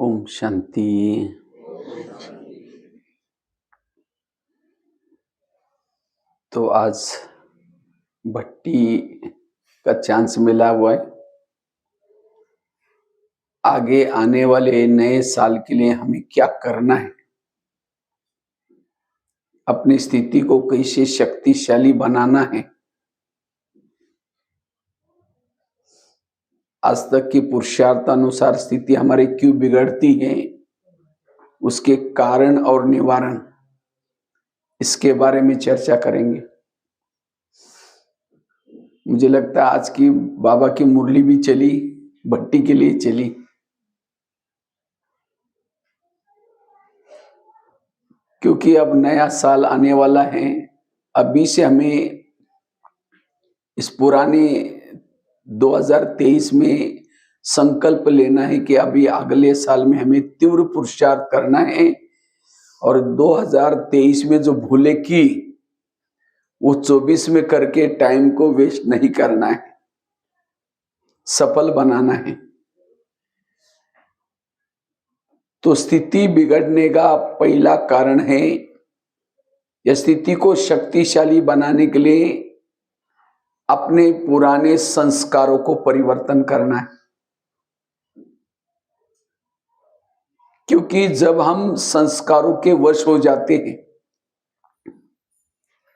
ओम शांति। तो आज भट्टी का चांस मिला हुआ है। आगे आने वाले नए साल के लिए हमें क्या करना है, अपनी स्थिति को कैसे शक्तिशाली बनाना है। आज तक की पुरुषार्थ अनुसार स्थिति हमारी क्यों बिगड़ती है, उसके कारण और निवारण, इसके बारे में चर्चा करेंगे। मुझे लगता है आज की बाबा की मुरली भी चली, भट्टी के लिए चली। क्योंकि अब नया साल आने वाला है। अभी से हमें इस पुराने 2023 में संकल्प लेना है कि अभी अगले साल में हमें तीव्र पुरुषार्थ करना है और 2023 में जो भूले की वो 24 में करके टाइम को वेस्ट नहीं करना है, सफल बनाना है। तो स्थिति बिगड़ने का पहला कारण है, यह स्थिति को शक्तिशाली बनाने के लिए अपने पुराने संस्कारों को परिवर्तन करना है। क्योंकि जब हम संस्कारों के वश हो जाते हैं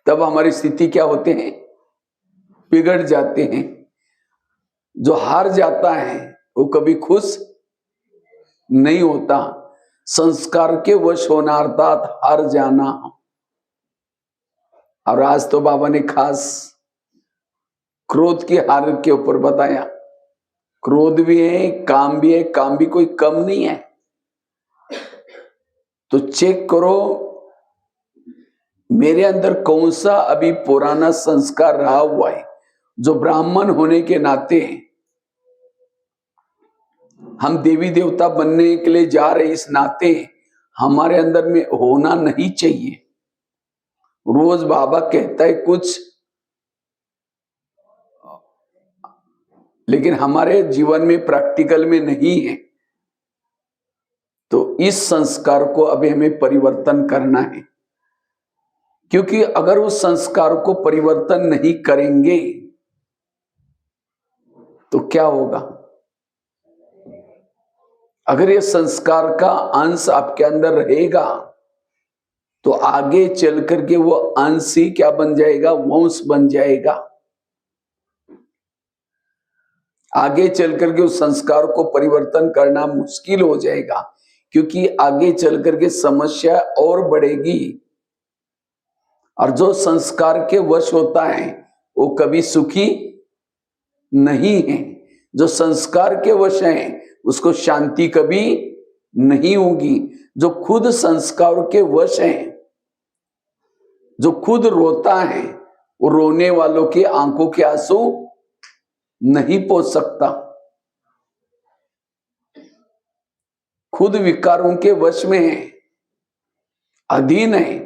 तब हमारी स्थिति क्या होते हैं, बिगड़ जाते हैं। जो हार जाता है वो कभी खुश नहीं होता। संस्कार के वश होना अर्थात हार जाना। और आज तो बाबा ने खास क्रोध की हार के ऊपर बताया। क्रोध भी है, काम भी है, काम भी कोई कम नहीं है। तो चेक करो मेरे अंदर कौन सा अभी पुराना संस्कार रहा हुआ है, जो ब्राह्मण होने के नाते हम देवी देवता बनने के लिए जा रहे, इस नाते हमारे अंदर में होना नहीं चाहिए। रोज बाबा कहता है कुछ, लेकिन हमारे जीवन में प्रैक्टिकल में नहीं है। तो इस संस्कार को अभी हमें परिवर्तन करना है। क्योंकि अगर उस संस्कार को परिवर्तन नहीं करेंगे तो क्या होगा। अगर ये संस्कार का अंश आपके अंदर रहेगा तो आगे चल करके वो अंश ही क्या बन जाएगा, वंश बन जाएगा। आगे चल करके उस संस्कार को परिवर्तन करना मुश्किल हो जाएगा, क्योंकि आगे चल करके समस्या और बढ़ेगी। और जो संस्कार के वश होता है वो कभी सुखी नहीं है। जो संस्कार के वश है उसको शांति कभी नहीं होगी। जो खुद संस्कार के वश है, जो खुद रोता है, वो रोने वालों के आंखों के आंसू नहीं पोंछ सकता। खुद विकारों के वश में है, अधीन है,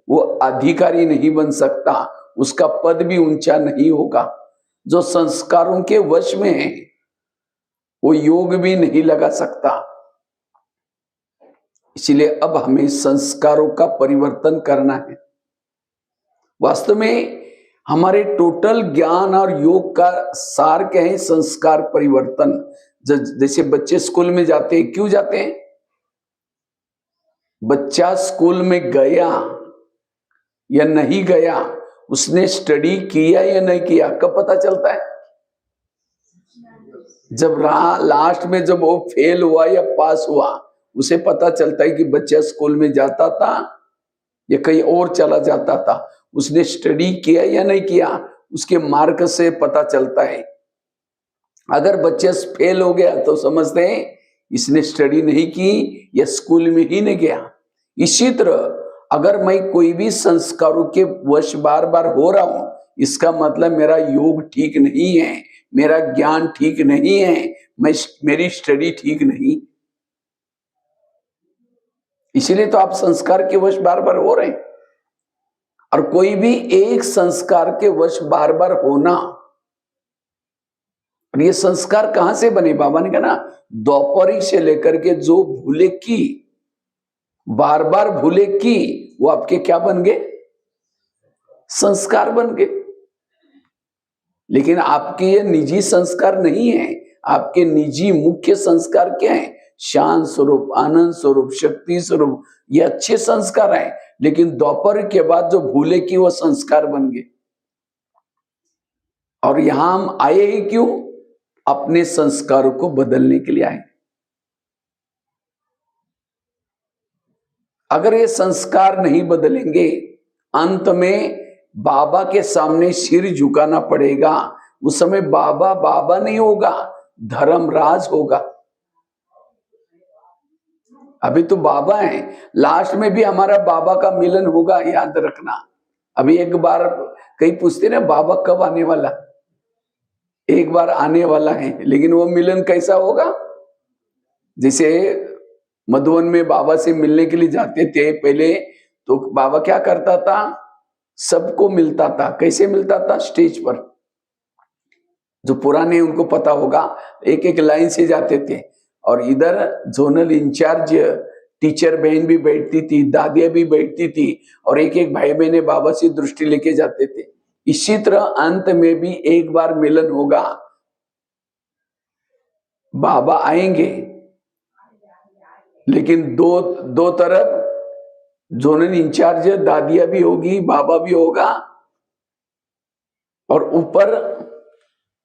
वो अधिकारी नहीं बन सकता, उसका पद भी ऊंचा नहीं होगा। जो संस्कारों के वश में है वो योग भी नहीं लगा सकता। इसलिए अब हमें संस्कारों का परिवर्तन करना है। वास्तव में हमारे टोटल ज्ञान और योग का सार क्या है, संस्कार परिवर्तन। जैसे बच्चे स्कूल में जाते हैं, क्यों जाते हैं? बच्चा स्कूल में गया या नहीं गया, उसने स्टडी किया या नहीं किया, कब पता चलता है? जब लास्ट में जब वो फेल हुआ या पास हुआ, उसे पता चलता है कि बच्चा स्कूल में जाता था या कहीं और चला जाता था। उसने स्टडी किया या नहीं किया, उसके मार्क से पता चलता है। अगर बच्चा फेल हो गया तो समझते हैं इसने स्टडी नहीं की या स्कूल में ही नहीं गया। इसी तरह अगर मैं कोई भी संस्कारों के वश बार बार हो रहा हूं, इसका मतलब मेरा योग ठीक नहीं है, मेरा ज्ञान ठीक नहीं है, मेरी स्टडी ठीक नहीं। इसलिए तो आप संस्कार के वश बार बार हो रहे हैं। और कोई भी एक संस्कार के वश बार बार होना और ये संस्कार कहां से बने? बाबा ने कहा ना, द्वापरिक से लेकर के जो भूले की, बार बार भूले की, वो आपके क्या बन गए? संस्कार बन गए। लेकिन आपके ये निजी संस्कार नहीं है। आपके निजी मुख्य संस्कार क्या है? शांत स्वरूप, आनंद स्वरूप, शक्ति स्वरूप, ये अच्छे संस्कार हैं। लेकिन द्वापर के बाद जो भूले की, वो संस्कार बन गए। और यहां हम आए ही क्यों? अपने संस्कारों को बदलने के लिए आए। अगर ये संस्कार नहीं बदलेंगे, अंत में बाबा के सामने सिर झुकाना पड़ेगा। उस समय बाबा बाबा नहीं होगा, धर्मराज होगा। अभी तो बाबा है, लास्ट में भी हमारा बाबा का मिलन होगा, याद रखना। अभी एक बार कई पूछते ना, बाबा कब आने वाला? एक बार आने वाला है, लेकिन वो मिलन कैसा होगा? जैसे मधुवन में बाबा से मिलने के लिए जाते थे पहले, तो बाबा क्या करता था? सबको मिलता था। कैसे मिलता था? स्टेज पर। जो पुराने उनको पता होगा, एक एक लाइन से जाते थे, और इधर जोनल इंचार्ज टीचर बहन भी बैठती थी, दादियां भी बैठती थी, और एक एक भाई बहने बाबा से दृष्टि लेके जाते थे। इसी तरह अंत में भी एक बार मिलन होगा, बाबा आएंगे, लेकिन दो तरफ जोनल इंचार्ज दादिया भी होगी, बाबा भी होगा, और ऊपर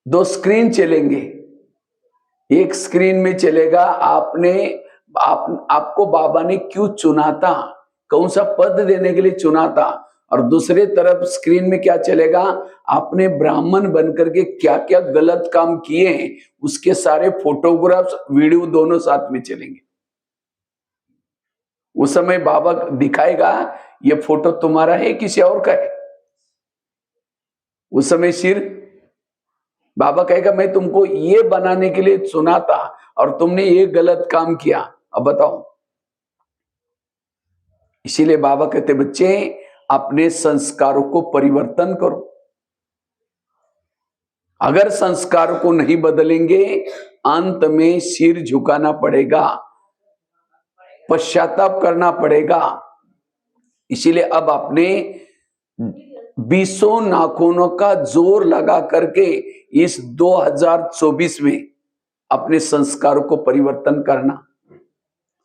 दो स्क्रीन चलेंगे। एक स्क्रीन में चलेगा आपको बाबा ने क्यों चुना था, कौन सा पद देने के लिए चुना था, और दूसरे तरफ स्क्रीन में क्या चलेगा? आपने ब्राह्मण बनकर के क्या क्या गलत काम किए हैं, उसके सारे फोटोग्राफ्स, वीडियो दोनों साथ में चलेंगे। उस समय बाबा दिखाएगा, ये फोटो तुम्हारा है किसी और का है? उस समय सिर बाबा कहेगा, मैं तुमको ये बनाने के लिए चुना था और तुमने ये गलत काम किया, अब बताओ। इसीलिए बाबा कहते, बच्चे अपने संस्कारों को परिवर्तन करो। अगर संस्कारों को नहीं बदलेंगे, अंत में सिर झुकाना पड़ेगा, पश्चाताप करना पड़ेगा। इसीलिए अब अपने 20 नाखूनों का जोर लगा करके इस 2024 में अपने संस्कारों को परिवर्तन करना।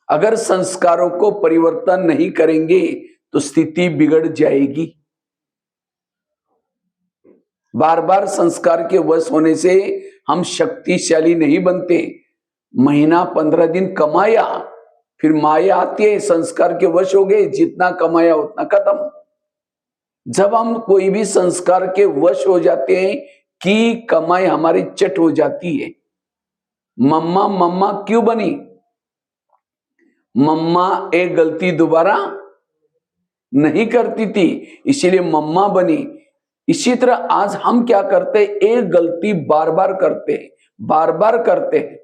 अगर संस्कारों को परिवर्तन नहीं करेंगे तो स्थिति बिगड़ जाएगी। बार बार संस्कार के वश होने से हम शक्तिशाली नहीं बनते। महीना 15 दिन कमाया, फिर माया आती है, संस्कार के वश हो गए, जितना कमाया उतना खत्म। जब हम कोई भी संस्कार के वश हो जाते हैं कि कमाई हमारी चट हो जाती है। मम्मा मम्मा क्यों बनी? मम्मा एक गलती दोबारा नहीं करती थी, इसीलिए मम्मा बनी। इसी तरह आज हम क्या करते हैं? एक गलती बार बार करते हैं, बार बार करते हैं।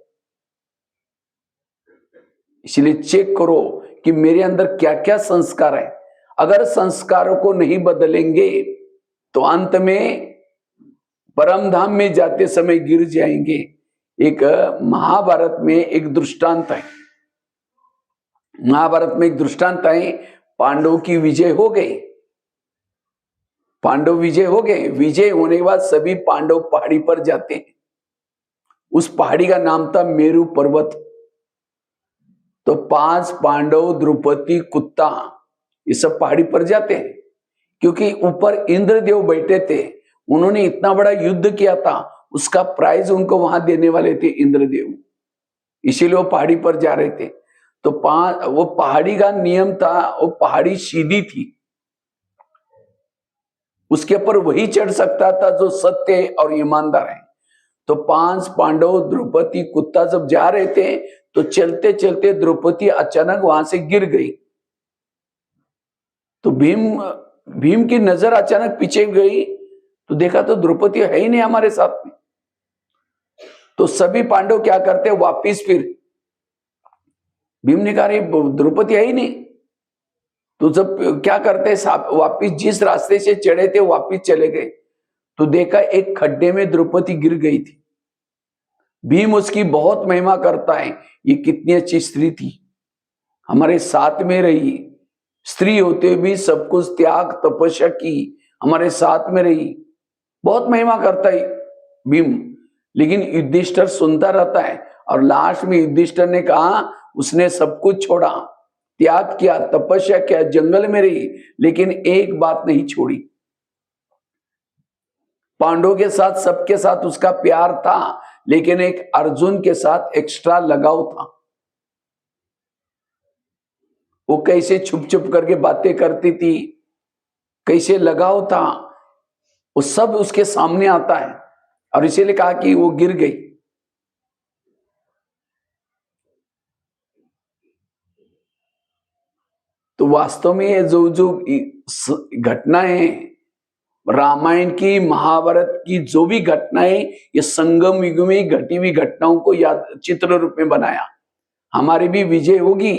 इसलिए चेक करो कि मेरे अंदर क्या क्या संस्कार है। अगर संस्कारों को नहीं बदलेंगे तो अंत में परम धाम में जाते समय गिर जाएंगे। एक महाभारत में एक दृष्टांत है। महाभारत में एक दृष्टांत है, पांडवों की विजय हो गई। पांडव विजय हो गए। विजय होने के बाद सभी पांडव पहाड़ी पर जाते हैं। उस पहाड़ी का नाम था मेरु पर्वत। तो 5 पांडव, द्रौपदी, कुत्ता, ये सब पहाड़ी पर जाते हैं, क्योंकि ऊपर इंद्रदेव बैठे थे। उन्होंने इतना बड़ा युद्ध किया था, उसका प्राइज उनको वहां देने वाले थे इंद्रदेव, इसीलिए वो पहाड़ी पर जा रहे थे। तो वो पहाड़ी का नियम था, वो पहाड़ी सीधी थी, उसके ऊपर वही चढ़ सकता था जो सत्य और ईमानदार है। तो 5 पांडव, द्रौपदी, कुत्ता जब जा रहे थे तो चलते चलते द्रौपदी अचानक वहां से गिर गई। तो भीम की नजर अचानक पीछे गई तो देखा तो द्रौपदी है ही नहीं हमारे साथ में। तो सभी पांडव क्या करते, वापिस फिर भीम ने कहा द्रौपदी है ही नहीं। तो जब क्या करते, वापिस जिस रास्ते से चढ़े थे वापिस चले गए। तो देखा एक खड्डे में द्रौपदी गिर गई थी। भीम उसकी बहुत महिमा करता है। ये कितनी अच्छी स्त्री थी, हमारे साथ में रही, स्त्री होते भी सब कुछ त्याग तपस्या की, हमारे साथ में रही, बहुत महिमा करता है भीम। लेकिन युधिष्ठिर सुनता रहता है और लास्ट में युधिष्ठिर ने कहा उसने सब कुछ छोड़ा, त्याग किया, तपस्या किया, जंगल में रही, लेकिन एक बात नहीं छोड़ी। पांडवों के साथ सबके साथ उसका प्यार था, लेकिन एक अर्जुन के साथ एक्स्ट्रा लगाव था। वो कैसे छुप छुप करके बातें करती थी, कैसे लगाव था, वो सब उसके सामने आता है और इसीलिए कहा कि वो गिर गई। तो वास्तव में ये जो जो घटनाएं रामायण की, महाभारत की जो भी घटनाएं, ये संगम युग में घटी हुई घटनाओं को याद चित्र रूप में बनाया। हमारी भी विजय होगी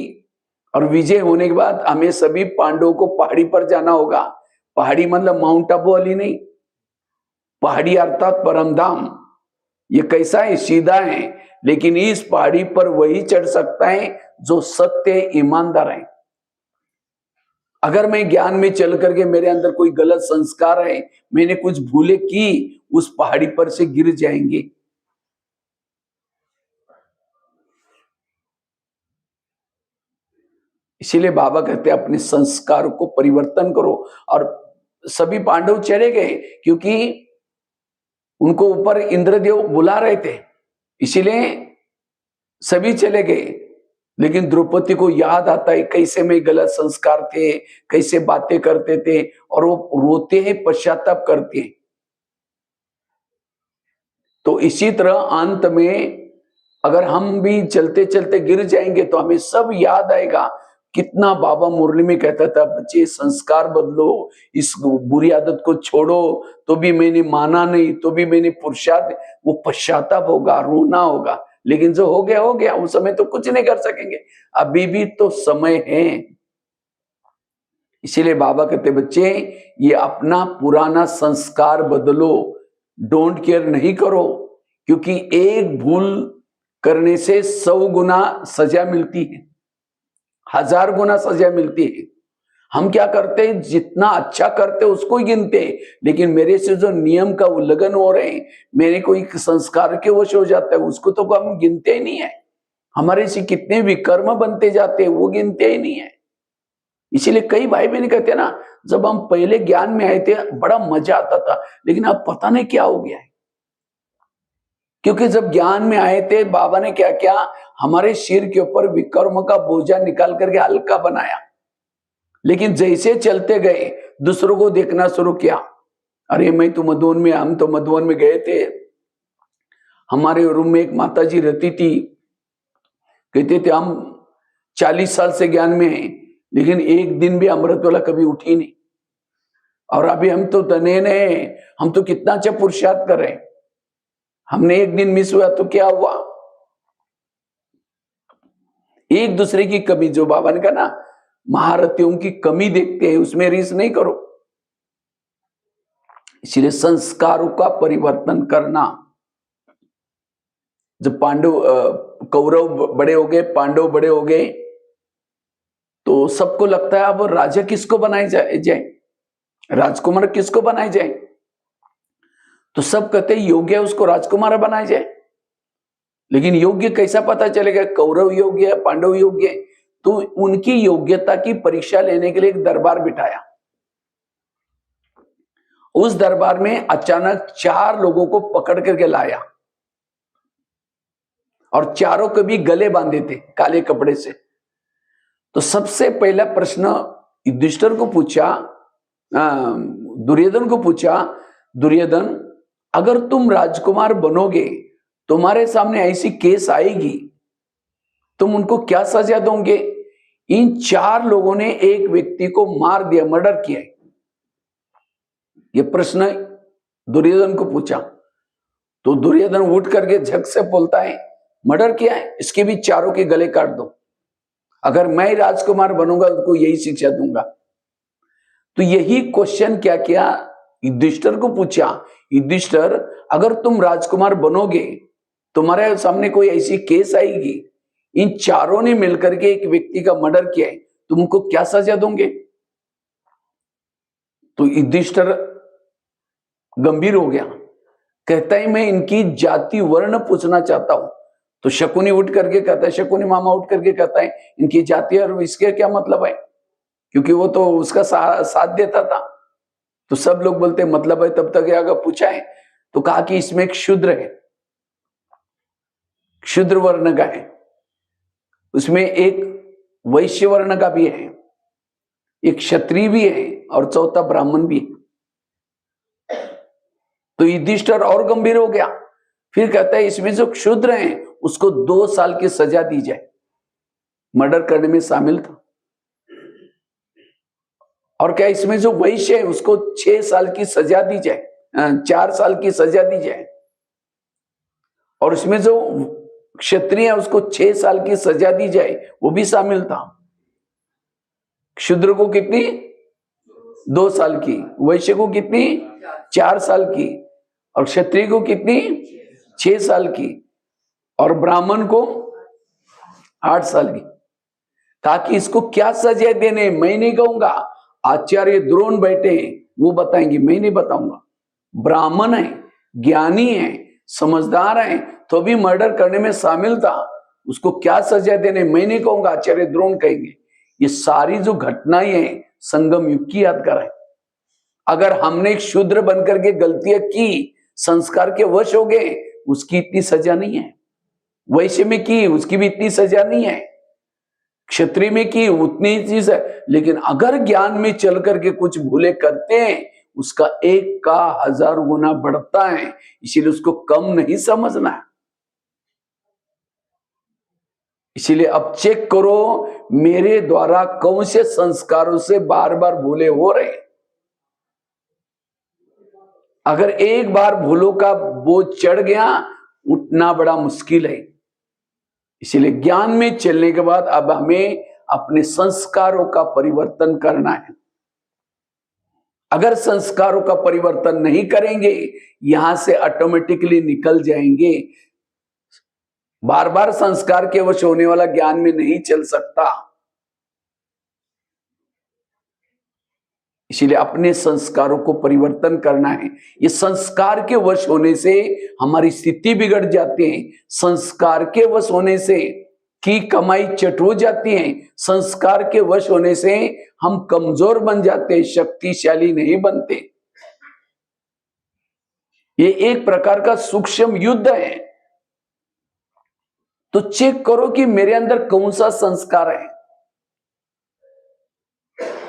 और विजय होने के बाद हमें सभी पांडवों को पहाड़ी पर जाना होगा। पहाड़ी मतलब माउंट आबू वाली नहीं, पहाड़ी अर्थात परमधाम। ये कैसा है? सीधा है, लेकिन इस पहाड़ी पर वही चढ़ सकता है जो सत्य ईमानदार है। अगर मैं ज्ञान में चल करके मेरे अंदर कोई गलत संस्कार है, मैंने कुछ भूले की, उस पहाड़ी पर से गिर जाएंगे। इसीलिए बाबा कहते हैं अपने संस्कार को परिवर्तन करो। और सभी पांडव चले गए क्योंकि उनको ऊपर इंद्रदेव बुला रहे थे, इसीलिए सभी चले गए। लेकिन द्रौपदी को याद आता है कैसे में गलत संस्कार थे, कैसे बातें करते थे, और वो रोते हैं, पश्चाताप करते हैं। तो इसी तरह अंत में अगर हम भी चलते चलते गिर जाएंगे तो हमें सब याद आएगा। कितना बाबा मुरली में कहता था, बच्चे संस्कार बदलो, इस बुरी आदत को छोड़ो, तो भी मैंने माना नहीं, तो भी मैंने पुरुषार्थ, वो पश्चाताप होगा, रोना होगा। लेकिन जो हो गया हो गया, उस समय तो कुछ नहीं कर सकेंगे, अभी भी तो समय है। इसीलिए बाबा कहते बच्चे ये अपना पुराना संस्कार बदलो, डोंट केयर नहीं करो, क्योंकि एक भूल करने से 100 गुना सजा मिलती है, 1000 गुना सजा मिलती है। हम क्या करते हैं, जितना अच्छा करते उसको ही गिनते हैं, लेकिन मेरे से जो नियम का उल्लंघन हो रहे हैं, मेरे कोई संस्कार के वश हो जाता है, उसको तो हम गिनते ही नहीं है। हमारे से कितने विकर्म बनते जाते हैं, वो गिनते ही नहीं है। इसीलिए कई भाई बहन कहते हैं ना, जब हम पहले ज्ञान में आए थे बड़ा मजा आता था, लेकिन अब पता नहीं क्या हो गया है। क्योंकि जब ज्ञान में आए थे, बाबा ने क्या किया, हमारे सिर के ऊपर विकर्म का बोझा निकाल करके हल्का बनाया। लेकिन जैसे चलते गए, दूसरों को देखना शुरू किया। अरे मैं तो मधुबन में, हम तो मधुबन में गए थे, हमारे रूम में एक माता जी रहती थी, कहते थे हम 40 साल से ज्ञान में हैं, लेकिन एक दिन भी अमृत वाला कभी उठी नहीं। और अभी हम तो धने हैं, हम तो कितना अच्छा पुरुषार्थ कर रहे हैं, हमने एक दिन मिस हुआ तो क्या हुआ। एक दूसरे की कमी, जो बाबा ने कहा ना, महारथियों की कमी देखते हैं, उसमें रीस नहीं करो। इसलिए संस्कारों का परिवर्तन करना। जब कौरव बड़े हो गए, पांडव बड़े हो गए, तो सबको लगता है अब राजा किसको बनाए जाए, राजकुमार किसको बनाए जाए। तो सब कहते हैं योग्य है उसको राजकुमार बनाया जाए। लेकिन योग्य कैसा पता चलेगा, कौरव योग्य है, पांडव योग्य है? तो उनकी योग्यता की परीक्षा लेने के लिए एक दरबार बिठाया। उस दरबार में अचानक 4 लोगों को पकड़ करके लाया और चारों को भी गले बांधे थे काले कपड़े से। तो सबसे पहला प्रश्न युधिष्ठिर को पूछा, दुर्योधन को पूछा, दुर्योधन अगर तुम राजकुमार बनोगे, तुम्हारे सामने ऐसी केस आएगी, तुम उनको क्या सजा दोगे? इन 4 लोगों ने एक व्यक्ति को मार दिया, मर्डर किया। ये प्रश्न दुर्योधन को पूछा। तो दुर्योधन उठ करके झक से बोलता है, मर्डर किया है, इसके भी चारों के गले काट दो। अगर मैं राजकुमार बनूंगा तो यही शिक्षा दूंगा। तो यही क्वेश्चन क्या किया, युधिष्ठिर को पूछा, युधिष्ठिर अगर तुम राजकुमार बनोगे तुम्हारे सामने कोई ऐसी केस आएगी, इन चारों ने मिलकर के एक व्यक्ति का मर्डर किया है, तुमको क्या सजा दोगे? तो युधिष्ठिर गंभीर हो गया, कहता है मैं इनकी जाति वर्ण पूछना चाहता हूं। तो शकुनी उठ करके कहता है, शकुनी मामा उठ करके कहता है इनकी जाति और इसके क्या मतलब है, क्योंकि वो तो उसका साथ देता था। तो सब लोग बोलते मतलब है, तब तक अगर पूछा है तो कहा कि इसमें एक शूद्र है, शूद्र वर्ण का है, उसमें एक वैश्य वर्ण का भी है, एक क्षत्रिय भी है और चौथा ब्राह्मण भी है। तो युधिष्ठिर और गंभीर हो गया, फिर कहता है इसमें जो क्षुद्र हैं उसको 2 साल की सजा दी जाए, मर्डर करने में शामिल था। और क्या इसमें जो वैश्य है उसको 6 साल की सजा दी जाए, 4 साल की सजा दी जाए, और इसमें जो क्षत्रिय है उसको 6 साल की सजा दी जाए, वो भी शामिल था। क्षुद्र को कितनी? 2 साल की, वैश्य को कितनी? 4 साल की, और क्षत्रिय को कितनी? 6 साल की, और ब्राह्मण को 8 साल की। ताकि इसको क्या सजा देने मैं नहीं कहूंगा, आचार्य द्रोण बैठे हैं वो बताएंगे, मैं नहीं बताऊंगा। ब्राह्मण है, ज्ञानी है, समझदार है, तो भी मर्डर करने में शामिल था, उसको क्या सजा देने मैं नहीं कहूंगा, आचार्य द्रोण कहेंगे। ये सारी जो घटनाएं हैं संगम युग की याद कराएं। अगर हमने एक शूद्र बनकर के गलतियां की, संस्कार के वश हो गए, उसकी इतनी सजा नहीं है। वैश्य में की उसकी भी इतनी सजा नहीं है, क्षत्रिय में की उतनी चीज है। लेकिन अगर ज्ञान में चल करके कुछ भूले करते हैं, उसका 1 का 1000 गुना बढ़ता है, इसीलिए उसको कम नहीं समझना है। इसीलिए अब चेक करो मेरे द्वारा कौन से संस्कारों से बार बार भूले हो रहे हैं। अगर एक बार भूलों का बोझ चढ़ गया, उठना बड़ा मुश्किल है। इसीलिए ज्ञान में चलने के बाद अब हमें अपने संस्कारों का परिवर्तन करना है। अगर संस्कारों का परिवर्तन नहीं करेंगे, यहां से ऑटोमेटिकली निकल जाएंगे। बार बार संस्कार के वश होने वाला ज्ञान में नहीं चल सकता। इसीलिए अपने संस्कारों को परिवर्तन करना है। ये संस्कार के वश होने से हमारी स्थिति बिगड़ जाती है, संस्कार के वश होने से की कमाई चट हो जाती है, संस्कार के वश होने से हम कमजोर बन जाते हैं, शक्तिशाली नहीं बनते। ये एक प्रकार का सूक्ष्म युद्ध है। तो चेक करो कि मेरे अंदर कौन सा संस्कार है,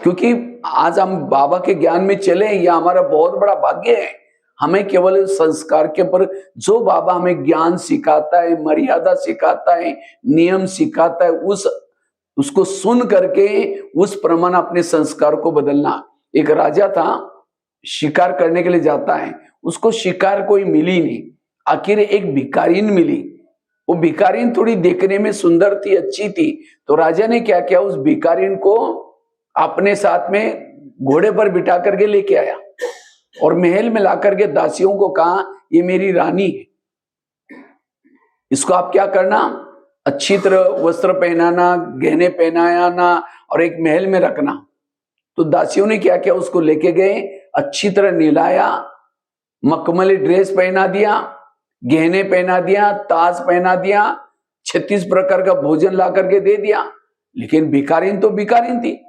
क्योंकि आज हम बाबा के ज्ञान में चले, यह हमारा बहुत बड़ा भाग्य है। हमें केवल संस्कार के ऊपर जो बाबा हमें ज्ञान सिखाता है, मर्यादा सिखाता है, नियम सिखाता है, उसको सुन करके उस प्रमाण अपने संस्कार को बदलना। एक राजा था, शिकार करने के लिए जाता है, उसको शिकार कोई मिली नहीं, आखिर एक भिखारीन मिली। वो भिखारीन थोड़ी देखने में सुंदर थी, अच्छी थी। तो राजा ने क्या किया, उस भिखारीन को अपने साथ में घोड़े पर बिठा करके लेके आया और महल में ला करके दासियों को कहा ये मेरी रानी है, इसको आप क्या करना, अच्छी तरह वस्त्र पहनाना, गहने पहनाना और एक महल में रखना। तो दासियों ने क्या किया, उसको लेके गए, अच्छी तरह नहलाया, मखमली ड्रेस पहना दिया, गहने पहना दिया, ताज पहना दिया, 36 प्रकार का भोजन ला करके दे दिया। लेकिन भिखारीन तो भिखारीन थी।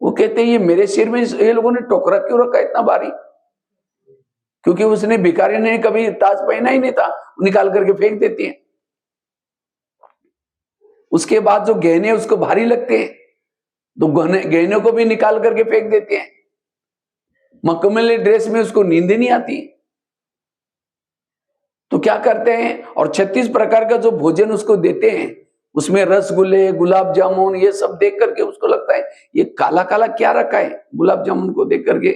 वो कहते हैं ये मेरे सिर में ये लोगों ने टोकरा क्यों रखा इतना भारी, क्योंकि उसने भिखारी ने कभी ताज पहना ही नहीं था, निकाल करके फेंक देती है। उसके बाद जो गहने उसको भारी लगते हैं, तो गहनों को भी निकाल करके फेंक देते हैं। मखमली ड्रेस में उसको नींद नहीं आती, तो क्या करते हैं, और 36 प्रकार का जो भोजन उसको देते हैं, उसमें रसगुल्ले, गुलाब जामुन, ये सब देख करके उसको लगता है ये काला काला क्या रखा है, गुलाब जामुन को देख करके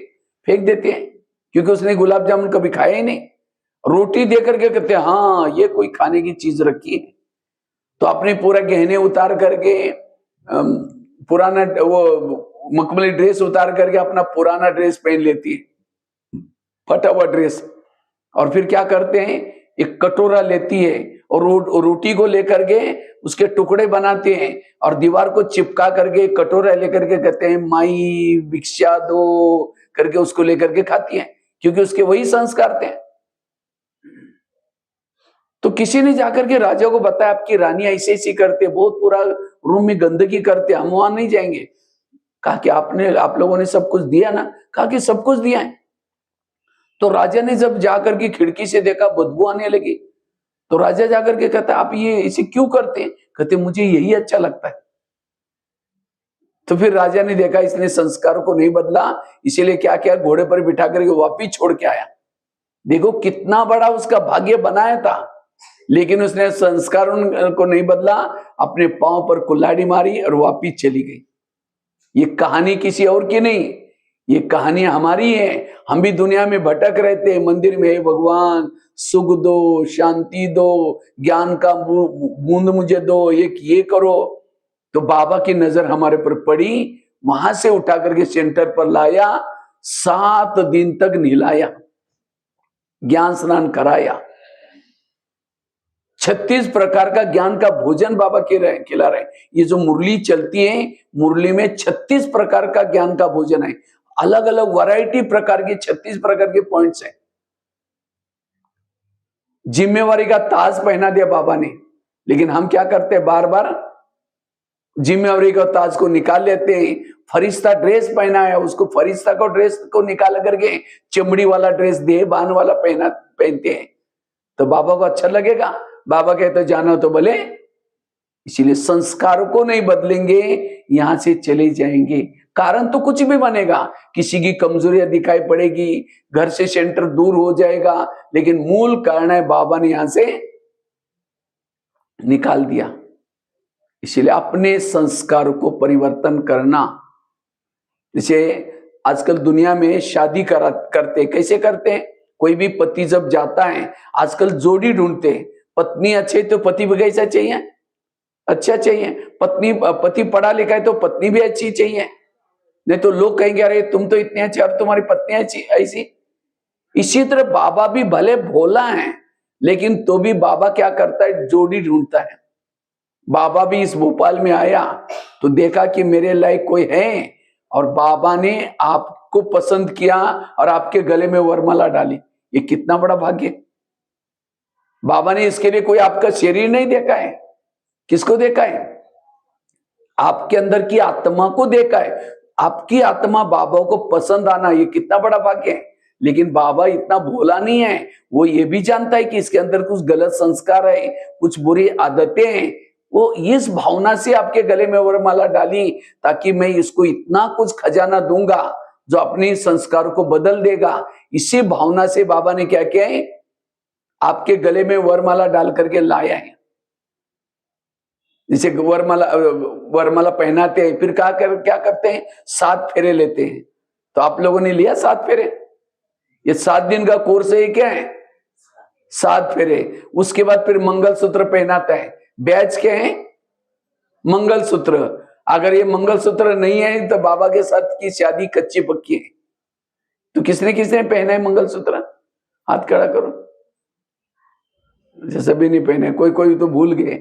फेंक देते हैं, क्योंकि उसने गुलाब जामुन कभी खाया ही नहीं। रोटी देख करके कहते हैं हाँ ये कोई खाने की चीज रखी है। तो अपने पूरा गहने उतार करके, पुराना वो मखमली ड्रेस उतार करके अपना पुराना ड्रेस पहन लेती है, फटा हुआ ड्रेस, और फिर क्या करते हैं, एक कटोरा लेती है और रोटी को लेकर के उसके टुकड़े बनाते हैं और दीवार को चिपका करके कटोरा लेकर के कहते हैं माई भिक्षा दो करके उसको लेकर के खाती हैं, क्योंकि उसके वही संस्कार थे। तो किसी ने जाकर के राजा को बताया आपकी रानी ऐसे ऐसी करते, बहुत पूरा रूम में गंदगी करते, हम वहां नहीं जाएंगे। कहा कि आप लोगों ने सब कुछ दिया ना? कहा कि सब कुछ दिया है। तो राजा ने जब जाकर के खिड़की से देखा बदबू आने लगी, तो राजा जाकर के कहता आप ये इसे क्यों करते हैं? कहते मुझे यही अच्छा लगता है। तो फिर राजा ने देखा इसने संस्कार को नहीं बदला, इसीलिए क्या किया, घोड़े पर बिठा करके वापिस छोड़ के आया। देखो कितना बड़ा उसका भाग्य बनाया था, लेकिन उसने संस्कार को नहीं बदला, अपने पांव पर कुल्हाड़ी मारी और वापिस चली गई। ये कहानी किसी और की नहीं, ये कहानी हमारी है। हम भी दुनिया में भटक रहते हैं, मंदिर में, हे भगवान सुख दो, शांति दो, ज्ञान का बूंद मुझे दो, ये करो। तो बाबा की नजर हमारे पर पड़ी, वहां से उठा करके सेंटर पर लाया, 7 दिन तक नहलाया, ज्ञान स्नान कराया, 36 प्रकार का ज्ञान का भोजन बाबा खिला रहे। ये जो मुरली चलती है, मुरली में 36 प्रकार का ज्ञान का भोजन है, अलग अलग वैरायटी प्रकार के 36 प्रकार के पॉइंट्स हैं। जिम्मेवारी का ताज पहना दिया बाबा ने, लेकिन हम क्या करते हैं, बार बार जिम्मेवारी का ताज को निकाल लेते हैं। फरिश्ता ड्रेस पहना है, उसको फरिश्ता को ड्रेस को निकाल करके चमड़ी वाला ड्रेस देहबान वाला पहनते हैं, तो बाबा को अच्छा लगेगा? बाबा कहते जानो तो बोले। इसीलिए संस्कारों को नहीं बदलेंगे, यहां से चले जाएंगे। कारण तो कुछ भी बनेगा, किसी की कमजोरियां दिखाई पड़ेगी, घर से सेंटर दूर हो जाएगा, लेकिन मूल कारण है बाबा ने यहां से निकाल दिया। इसीलिए अपने संस्कारों को परिवर्तन करना। जैसे आजकल दुनिया में शादी करते, कैसे करते हैं? कोई भी पति जब जाता है, आजकल जोड़ी ढूंढते हैं, पत्नी अच्छे तो पति भी कैसा चाहिए, अच्छा चाहिए। पति पढ़ा लिखा है तो पत्नी भी अच्छी चाहिए, नहीं तो लोग कहेंगे अरे तुम तो इतने अच्छे और तुम्हारी पत्नी अच्छी ऐसी। इसी तरह बाबा भी भले भोला है, लेकिन तो भी बाबा क्या करता है, जोड़ी ढूंढता है। बाबा भी इस भोपाल में आया तो देखा कि मेरे लायक कोई है, और बाबा ने आपको पसंद किया और आपके गले में वरमाला डाली। ये कितना बड़ा भाग्य। बाबा ने इसके लिए कोई आपका शरीर नहीं देखा है, किसको देखा है? आपके अंदर की आत्मा को देखा है। आपकी आत्मा बाबा को पसंद आना, ये कितना बड़ा भाग्य है। लेकिन बाबा इतना भोला नहीं है, वो ये भी जानता है कि इसके अंदर कुछ गलत संस्कार है, कुछ बुरी आदतें हैं। वो इस भावना से आपके गले में वरमाला डाली ताकि मैं इसको इतना कुछ खजाना दूंगा जो अपने संस्कार को बदल देगा। इसी भावना से बाबा ने क्या किया है, आपके गले में वरमाला डाल करके लाया है। जिसे वरमाला पहनाते हैं, फिर क्या करते हैं, 7 फेरे लेते हैं। तो आप लोगों ने लिया 7 फेरे? ये 7 दिन का कोर्स है, क्या है, 7 फेरे। उसके बाद फिर मंगलसूत्र पहनाता है। बैच क्या है, मंगलसूत्र। अगर ये मंगलसूत्र नहीं है तो बाबा के साथ की शादी कच्ची पक्की है। तो किसने किसने पहना है मंगलसूत्र? हाथ खड़ा करो। सभी नहीं पहने, कोई कोई तो भूल गए।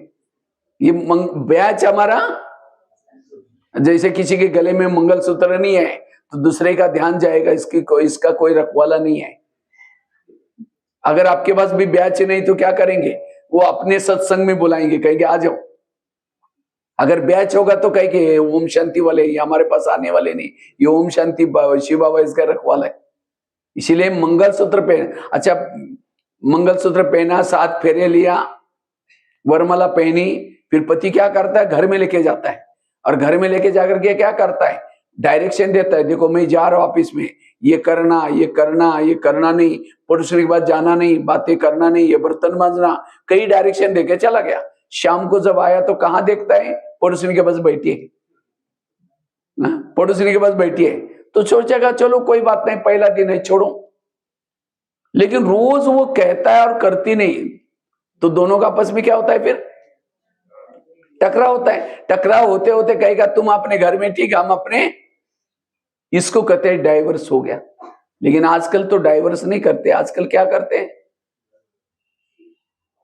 ये बैच हमारा, जैसे किसी के गले में मंगलसूत्र नहीं है तो दूसरे का ध्यान जाएगा, इसका कोई रखवाला नहीं है। अगर आपके पास भी बैच नहीं तो क्या करेंगे, वो अपने सत्संग में बुलाएंगे, कहेंगे आ जाओ। अगर बैच होगा तो कहेंगे ओम शांति वाले, ये हमारे पास आने वाले नहीं, ये ओम शांति शिव बाबा इसका रखवाला है। इसीलिए मंगलसूत्र पहन, अच्छा मंगलसूत्र पहना, 7 फेरे लिया, वरमाला पहनी, फिर पति क्या करता है, घर में लेके जाता है। और घर में लेके जाकर के क्या करता है, डायरेक्शन देता है, देखो मैं जा रहा हूं ऑफिस में, ये करना ये करना ये करना नहीं, पड़ोसियों के पास जाना नहीं, बातें करना नहीं, ये बर्तन मांजना, कई डायरेक्शन देके चला गया। शाम को जब आया तो कहां देखता है, पड़ोसियों के पास बैठी है, पड़ोसियों के पास बैठी है। तो सोचेगा चलो कोई बात नहीं, पहला दिन है छोड़ो। लेकिन रोज वो कहता है और करती नहीं, तो दोनों का आपस में क्या होता है, फिर टकराव होता है। टकराव होते होते कहेगा तुम अपने घर में ठीक, हम अपने, इसको कहते हैं डाइवर्स हो गया। लेकिन आजकल तो डाइवर्स नहीं करते, आजकल क्या करते हैं,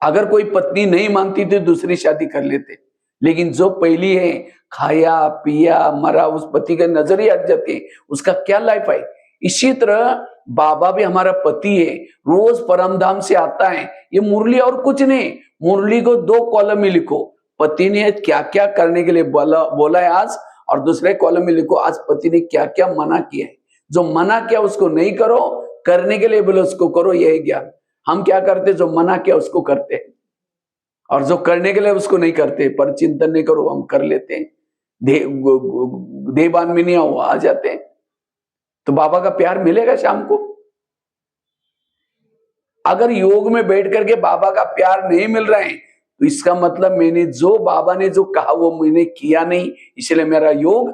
अगर कोई पत्नी नहीं मानती तो दूसरी शादी कर लेते, लेकिन जो पहली है, खाया पिया मरा, उस पति के नजर ही हट जाती है, उसका क्या लाइफ है। इसी तरह बाबा भी हमारा पति है, रोज परमधाम से आता है। ये मुरली और कुछ नहीं, मुरली को 2 कॉलम में लिखो, पति ने क्या क्या करने के लिए बोला है आज, और दूसरे कॉलम में लिखो आज पति ने क्या क्या मना किया है। जो मना किया उसको नहीं करो, करने के लिए बोले उसको करो, यही ज्ञान। हम क्या करते, जो मना किया उसको करते, और जो करने के लिए उसको नहीं करते। पर चिंतन नहीं करो, हम कर लेते हैं, देवान में नहीं हुआ आ जाते हैं। तो बाबा का प्यार मिलेगा शाम को। अगर योग में बैठ करके बाबा का प्यार नहीं मिल रहा है तो इसका मतलब मैंने जो बाबा ने जो कहा वो मैंने किया नहीं, इसलिए मेरा योग।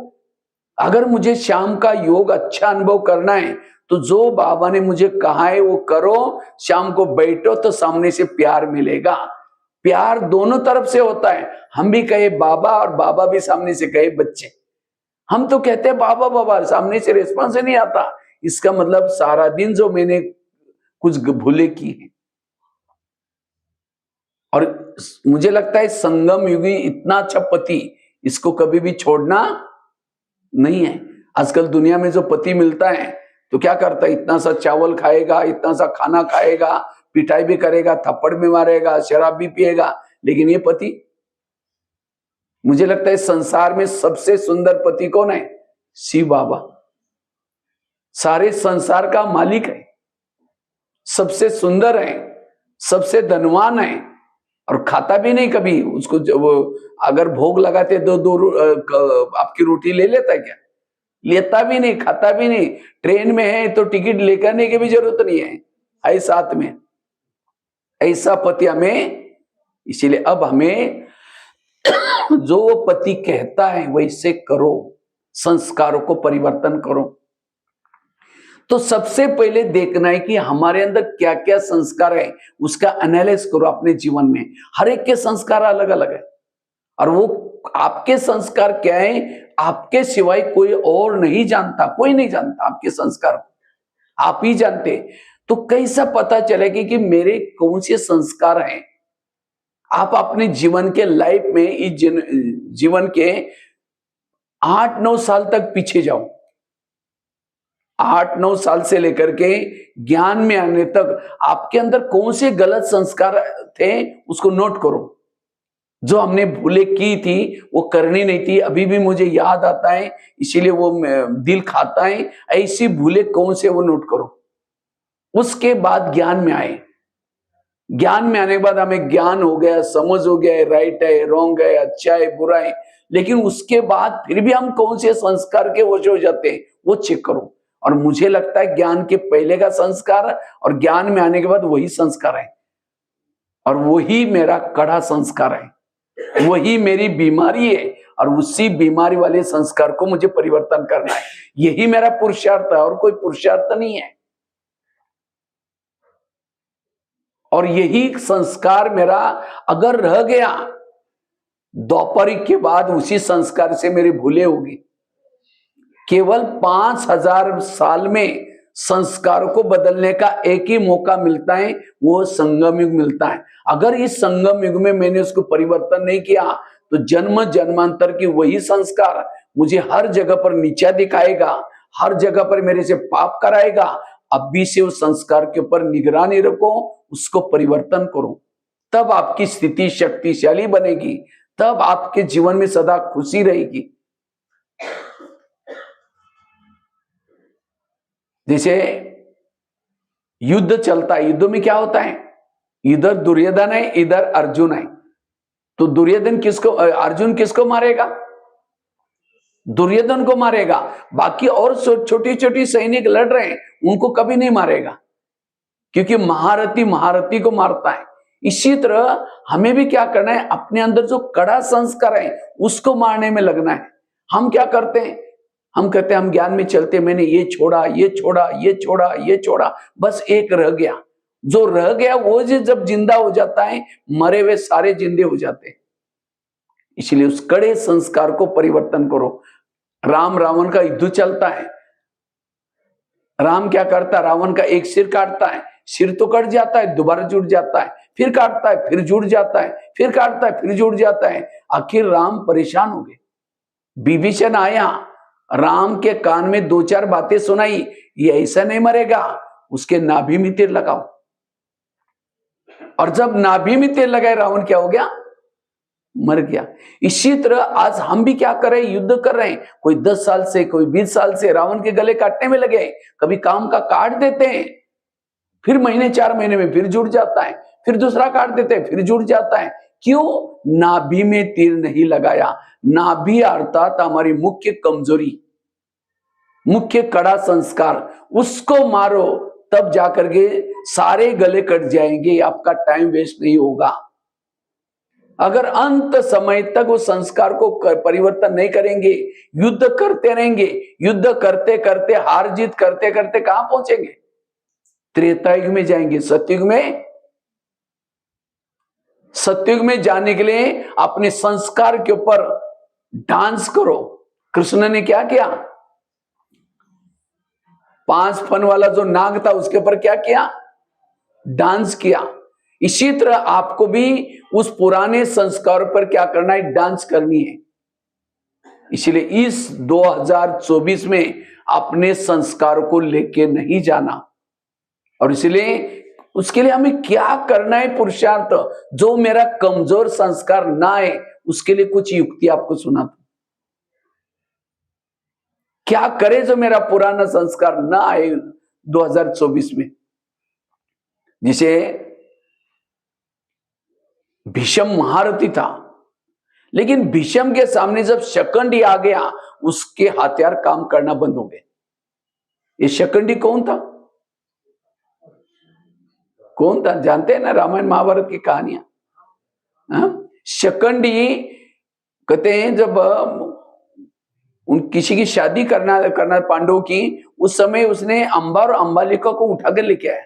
अगर मुझे शाम का योग अच्छा अनुभव करना है तो जो बाबा ने मुझे कहा है वो करो, शाम को बैठो तो सामने से प्यार मिलेगा। प्यार दोनों तरफ से होता है, हम भी कहे बाबा और बाबा भी सामने से कहे बच्चे। हम तो कहते हैं बाबा बाबा, सामने से रिस्पॉन्स नहीं आता, इसका मतलब सारा दिन जो मैंने कुछ भूले की है। और मुझे लगता है संगम युगी इतना अच्छा पति, इसको कभी भी छोड़ना नहीं है। आजकल दुनिया में जो पति मिलता है तो क्या करता है, इतना सा चावल खाएगा, इतना सा खाना खाएगा, पिटाई भी करेगा, थप्पड़ भी मारेगा, शराब भी पिएगा, लेकिन ये पति, मुझे लगता है संसार में सबसे सुंदर पति कौन है, शिव बाबा। सारे संसार का मालिक है, सबसे सुंदर है, सबसे धनवान है, और खाता भी नहीं कभी। उसको जब अगर भोग लगाते दो आपकी रोटी ले लेता है क्या, लेता भी नहीं, खाता भी नहीं। ट्रेन में है तो टिकट लेकर आने की भी जरूरत नहीं है साथ में, ऐसा पति हमें। इसीलिए अब हमें जो वो पति कहता है वैसे करो, संस्कारों को परिवर्तन करो। तो सबसे पहले देखना है कि हमारे अंदर क्या क्या संस्कार है, उसका एनालिसिस करो अपने जीवन में। हर एक के संस्कार अलग अलग है, और वो आपके संस्कार क्या है आपके सिवाय कोई और नहीं जानता, कोई नहीं जानता आपके संस्कार, आप ही जानते। तो कैसा पता चलेगा कि मेरे कौन से संस्कार हैं। आप अपने जीवन के लाइफ में, इस जीवन के 8-9 साल तक पीछे जाओ, 8-9 साल से लेकर के ज्ञान में आने तक आपके अंदर कौन से गलत संस्कार थे उसको नोट करो। जो हमने भूले की थी वो करनी नहीं थी, अभी भी मुझे याद आता है, इसीलिए वो दिल खाता है। ऐसी भूले कौन से वो नोट करो। उसके बाद ज्ञान में आए, ज्ञान में आने के बाद हमें ज्ञान हो गया, समझ हो गया, राइट है, रॉन्ग है, अच्छा है, बुरा है, लेकिन उसके बाद फिर भी हम कौन से संस्कार के वश हो जाते हैं वो चेक करो। और मुझे लगता है ज्ञान के पहले का संस्कार और ज्ञान में आने के बाद वही संस्कार है, और वही मेरा कड़ा संस्कार है, वही मेरी बीमारी है, और उसी बीमारी वाले संस्कार को मुझे परिवर्तन करना है। यही मेरा पुरुषार्थ है, और कोई पुरुषार्थ नहीं है। और यही संस्कार मेरा अगर रह गया, दोपहरी के बाद उसी संस्कार से मेरी भूले होगी। केवल 5000 साल में संस्कारों को बदलने का एक ही मौका मिलता है, वो संगम युग मिलता है। अगर इस संगम युग में मैंने उसको परिवर्तन नहीं किया तो जन्म जन्मांतर की वही संस्कार मुझे हर जगह पर नीचा दिखाएगा, हर जगह पर मेरे से पाप कराएगा। अभी से उस संस्कार के ऊपर निगरानी रखो, उसको परिवर्तन करो, तब आपकी स्थिति शक्तिशाली बनेगी, तब आपके जीवन में सदा खुशी रहेगी। जैसे युद्ध चलता है, युद्ध में क्या होता है, इधर दुर्योधन है, इधर अर्जुन है, तो दुर्योधन किसको, अर्जुन किसको मारेगा, दुर्योधन को मारेगा। बाकी और छोटी छोटी सैनिक लड़ रहे हैं उनको कभी नहीं मारेगा, क्योंकि महारथी महारथी को मारता है। इसी तरह हमें भी क्या करना है, अपने अंदर जो कड़ा संस्कार है उसको मारने में लगना है। हम क्या करते हैं, हम कहते हैं हम ज्ञान में चलते, मैंने ये छोड़ा, ये छोड़ा, ये छोड़ा, ये छोड़ा, बस एक रह गया। जो रह गया वो जब जिंदा हो जाता है, मरे हुए सारे जिंदे हो जाते हैं। इसलिए उस कड़े संस्कार को परिवर्तन करो। राम रावण का युद्ध चलता है, राम क्या करता है, रावण का एक सिर काटता है, सिर तो कट जाता है, दोबारा जुड़ जाता है, फिर काटता है, फिर जुड़ जाता है, फिर काटता है, फिर जुड़ जाता है। आखिर राम परेशान हो गए। विभीषण आया, राम के कान में दो चार बातें सुनाई, ये ऐसा नहीं मरेगा, उसके नाभि में तीर लगाओ। और जब नाभि में तीर लगाए, रावण क्या हो गया? मर गया। इसी तरह आज हम भी क्या कर रहे हैं? युद्ध कर रहे हैं। कोई 10 साल से, कोई 20 साल से रावण के गले काटने में लगे। कभी काम का काट देते हैं, फिर महीने 4 महीने में फिर जुड़ जाता है, फिर दूसरा काट देते हैं, फिर जुड़ जाता है। क्यों? नाभि में तीर नहीं लगाया। नाभि अर्थात हमारी मुख्य कमजोरी, मुख्य कड़ा संस्कार, उसको मारो, तब जाकर के सारे गले कट जाएंगे, आपका टाइम वेस्ट नहीं होगा। अगर अंत समय तक उस संस्कार को परिवर्तन नहीं करेंगे, युद्ध करते रहेंगे, युद्ध करते करते, हार जीत करते करते कहां पहुंचेंगे? त्रेता युग में जाएंगे। सत्युग में जाने के लिए अपने संस्कार के ऊपर डांस करो। कृष्ण ने क्या किया? 5 फन वाला जो नाग था उसके ऊपर क्या किया? डांस किया। इसी तरह आपको भी उस पुराने संस्कार पर क्या करना है? डांस करनी है। इसलिए इस 2024 में अपने संस्कार को लेके नहीं जाना, और इसलिए उसके लिए हमें क्या करना है? पुरुषार्थ। जो मेरा कमजोर संस्कार ना आए, उसके लिए कुछ युक्ति आपको सुनाता। क्या करे जो मेरा पुराना संस्कार ना आए 2024 में? जिसे भीष्म महारथी था, लेकिन भीष्म के सामने जब शकंडी आ गया, उसके हथियार काम करना बंद हो गए। ये शकंडी कौन था? कौन था? जानते हैं ना रामायण महाभारत की कहानियां। शकंडी कहते हैं जब उन किसी की शादी करना पांडवों की, उस समय उसने अंबा और अंबालिका को उठा कर लेके आया।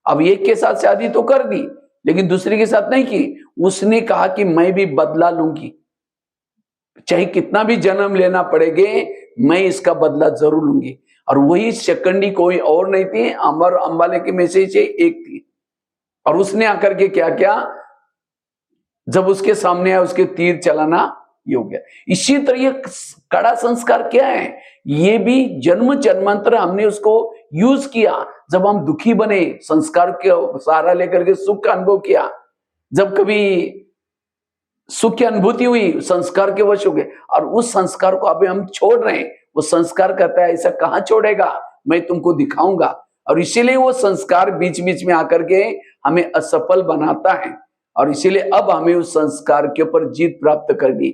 अब एक के साथ शादी तो कर दी, लेकिन दूसरे के साथ नहीं की। उसने कहा कि मैं भी बदला लूंगी, चाहे कितना भी जन्म लेना पड़ेगा, मैं इसका बदला जरूर लूंगी। और वही शकंडी कोई और नहीं थी, अमर अंबालिका में से एक थी। और उसने आकर के क्या किया? जब उसके सामने आया, उसके तीर चलाना ये हो गया। इसी तरह ये कड़ा संस्कार क्या है? ये भी जन्म जन्मांतर हमने उसको यूज किया। जब हम दुखी बने, संस्कार के सहारा लेकर के सुख का अनुभव किया। जब कभी सुख की अनुभूति हुई, संस्कार के वश हो गए, और उस संस्कार को अभी हम छोड़ रहे हैं। वो संस्कार कहता है ऐसा कहां छोड़ेगा, मैं तुमको दिखाऊंगा। और इसीलिए वो संस्कार बीच बीच में आकर के हमें असफल बनाता है। और इसीलिए अब हमें उस संस्कार के ऊपर जीत प्राप्त करनी।